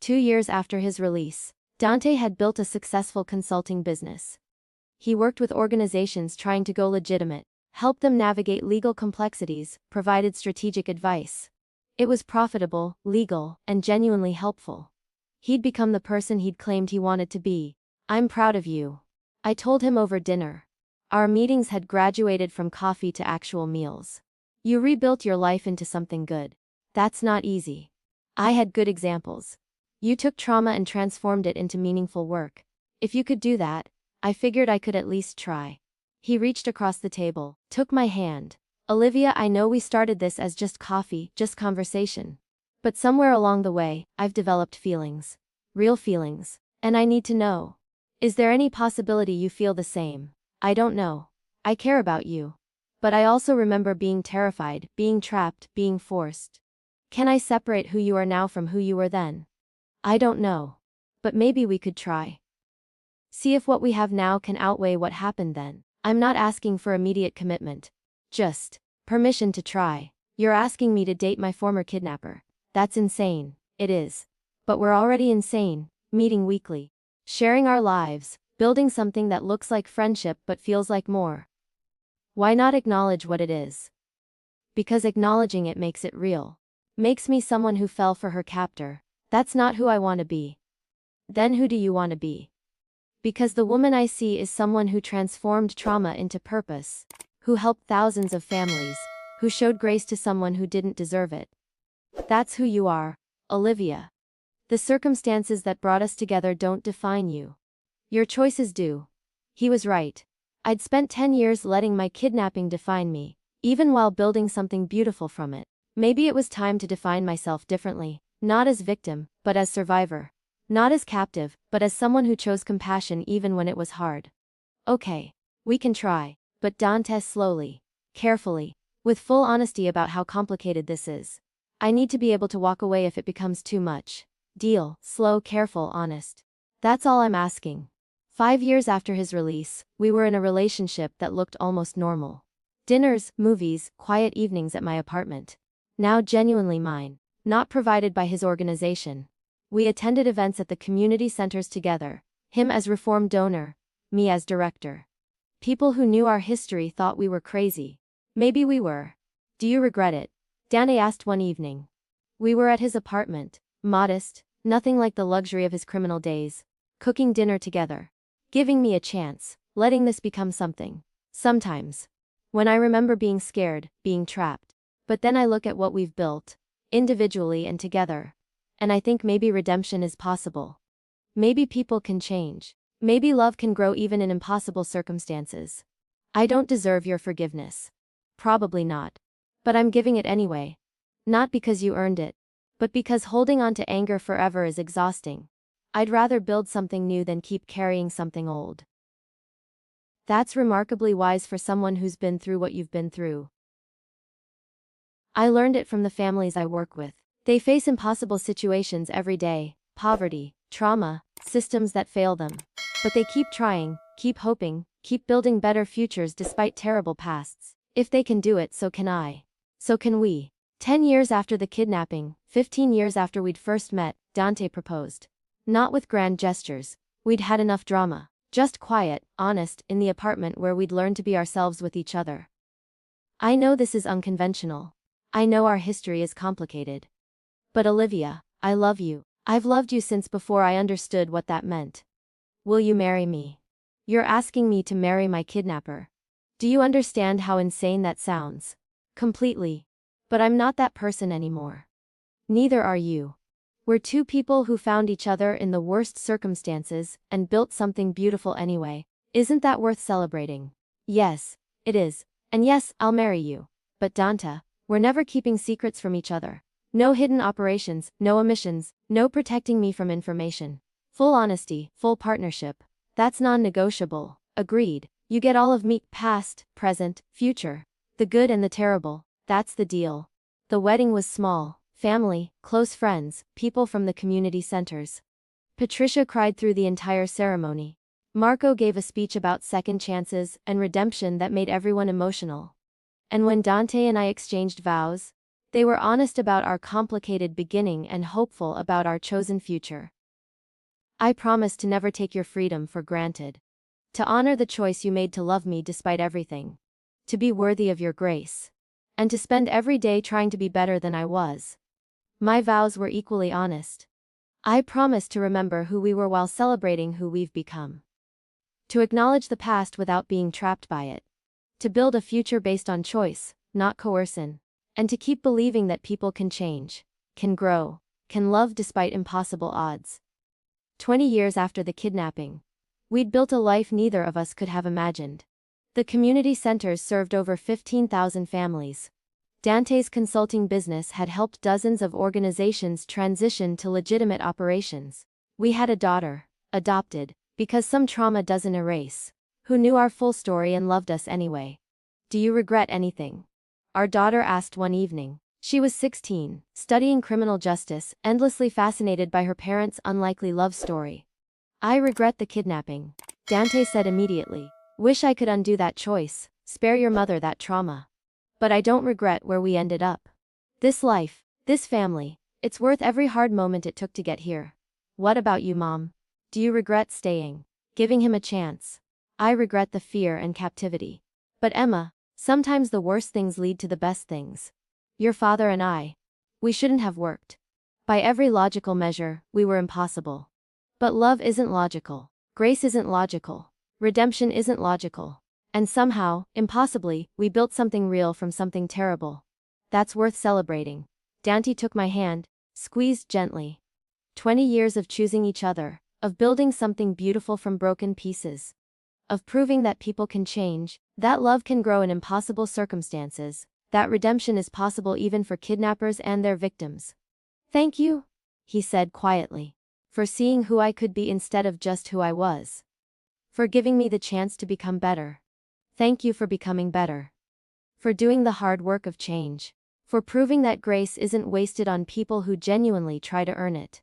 2 years after his release, Dante had built a successful consulting business. He worked with organizations trying to go legitimate, helped them navigate legal complexities, provided strategic advice. It was profitable, legal, and genuinely helpful. He'd become the person he'd claimed he wanted to be. I'm proud of you. I told him over dinner. Our meetings had graduated from coffee to actual meals. You rebuilt your life into something good. That's not easy. I had good examples. You took trauma and transformed it into meaningful work. If you could do that, I figured I could at least try. He reached across the table, took my hand. Olivia, I know we started this as just coffee, just conversation. But somewhere along the way, I've developed feelings. Real feelings. And I need to know. Is there any possibility you feel the same? I don't know. I care about you. But I also remember being terrified, being trapped, being forced. Can I separate who you are now from who you were then? I don't know. But maybe we could try. See if what we have now can outweigh what happened then. I'm not asking for immediate commitment. Just permission to try. You're asking me to date my former kidnapper. That's insane. It is. But we're already insane, meeting weekly. Sharing our lives, building something that looks like friendship but feels like more. Why not acknowledge what it is? Because acknowledging it makes it real. Makes me someone who fell for her captor. That's not who I want to be. Then who do you want to be? Because the woman I see is someone who transformed trauma into purpose, who helped thousands of families, who showed grace to someone who didn't deserve it. That's who you are, Olivia. The circumstances that brought us together don't define you. Your choices do. He was right. I'd spent 10 years letting my kidnapping define me, even while building something beautiful from it. Maybe it was time to define myself differently, not as victim, but as survivor. Not as captive, but as someone who chose compassion even when it was hard. Okay. We can try. But Dante, slowly, carefully, with full honesty about how complicated this is. I need to be able to walk away if it becomes too much. Deal. Slow, careful, honest. That's all I'm asking. 5 years after his release, we were in a relationship that looked almost normal. Dinners, movies, quiet evenings at my apartment. Now genuinely mine. Not provided by his organization. We attended events at the community centers together, him as reform donor, me as director. People who knew our history thought we were crazy. Maybe we were. Do you regret it? Danny asked one evening. We were at his apartment, modest, nothing like the luxury of his criminal days, cooking dinner together. Giving me a chance, letting this become something. Sometimes. When I remember being scared, being trapped. But then I look at what we've built, individually and together. And I think maybe redemption is possible. Maybe people can change. Maybe love can grow even in impossible circumstances. I don't deserve your forgiveness. Probably not. But I'm giving it anyway. Not because you earned it, but because holding on to anger forever is exhausting. I'd rather build something new than keep carrying something old. That's remarkably wise for someone who's been through what you've been through. I learned it from the families I work with. They face impossible situations every day, poverty, trauma, systems that fail them. But they keep trying, keep hoping, keep building better futures despite terrible pasts. If they can do it, so can I. So can we. 10 years after the kidnapping, 15 years after we'd first met, Dante proposed. Not with grand gestures. We'd had enough drama. Just quiet, honest, in the apartment where we'd learned to be ourselves with each other. I know this is unconventional. I know our history is complicated. But Olivia, I love you. I've loved you since before I understood what that meant. Will you marry me? You're asking me to marry my kidnapper. Do you understand how insane that sounds? Completely. But I'm not that person anymore. Neither are you. We're two people who found each other in the worst circumstances and built something beautiful anyway. Isn't that worth celebrating? Yes, it is. And yes, I'll marry you. But Dante, we're never keeping secrets from each other. No hidden operations, no omissions, no protecting me from information. Full honesty, full partnership. That's non-negotiable. Agreed. You get all of me, past, present, future. The good and the terrible. That's the deal. The wedding was small. Family, close friends, people from the community centers. Patricia cried through the entire ceremony. Marco gave a speech about second chances and redemption that made everyone emotional. And when Dante and I exchanged vows, they were honest about our complicated beginning and hopeful about our chosen future. I promise to never take your freedom for granted. To honor the choice you made to love me despite everything. To be worthy of your grace. And to spend every day trying to be better than I was. My vows were equally honest. I promise to remember who we were while celebrating who we've become. To acknowledge the past without being trapped by it. To build a future based on choice, not coercion. And to keep believing that people can change, can grow, can love despite impossible odds. 20 years after the kidnapping, we'd built a life neither of us could have imagined. The community centers served over 15,000 families. Dante's consulting business had helped dozens of organizations transition to legitimate operations. We had a daughter, adopted, because some trauma doesn't erase, who knew our full story and loved us anyway. Do you regret anything? Our daughter asked one evening. She was 16, studying criminal justice, endlessly fascinated by her parents' unlikely love story. I regret the kidnapping, Dante said immediately. Wish I could undo that choice, spare your mother that trauma. But I don't regret where we ended up. This life, this family, it's worth every hard moment it took to get here. What about you, Mom? Do you regret staying? Giving him a chance? I regret the fear and captivity. But Emma, Sometimes the worst things lead to the best things. Your father and I. We shouldn't have worked. By every logical measure, we were impossible. But love isn't logical. Grace isn't logical. Redemption isn't logical. And somehow, impossibly, we built something real from something terrible. That's worth celebrating. Dante took my hand, squeezed gently. 20 years of choosing each other, of building something beautiful from broken pieces. Of proving that people can change, that love can grow in impossible circumstances, that redemption is possible even for kidnappers and their victims. Thank you, he said quietly, for seeing who I could be instead of just who I was. For giving me the chance to become better. Thank you for becoming better. For doing the hard work of change. For proving that grace isn't wasted on people who genuinely try to earn it.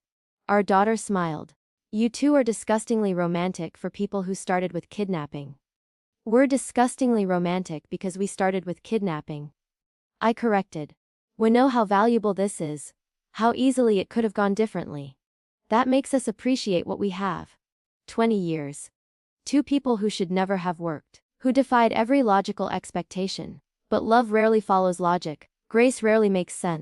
Our daughter smiled. You two are disgustingly romantic for people who started with kidnapping. We're disgustingly romantic because we started with kidnapping. I corrected. We know how valuable this is. How easily it could have gone differently. That makes us appreciate what we have. 20 years. Two people who should never have worked. Who defied every logical expectation. But love rarely follows logic. Grace rarely makes sense.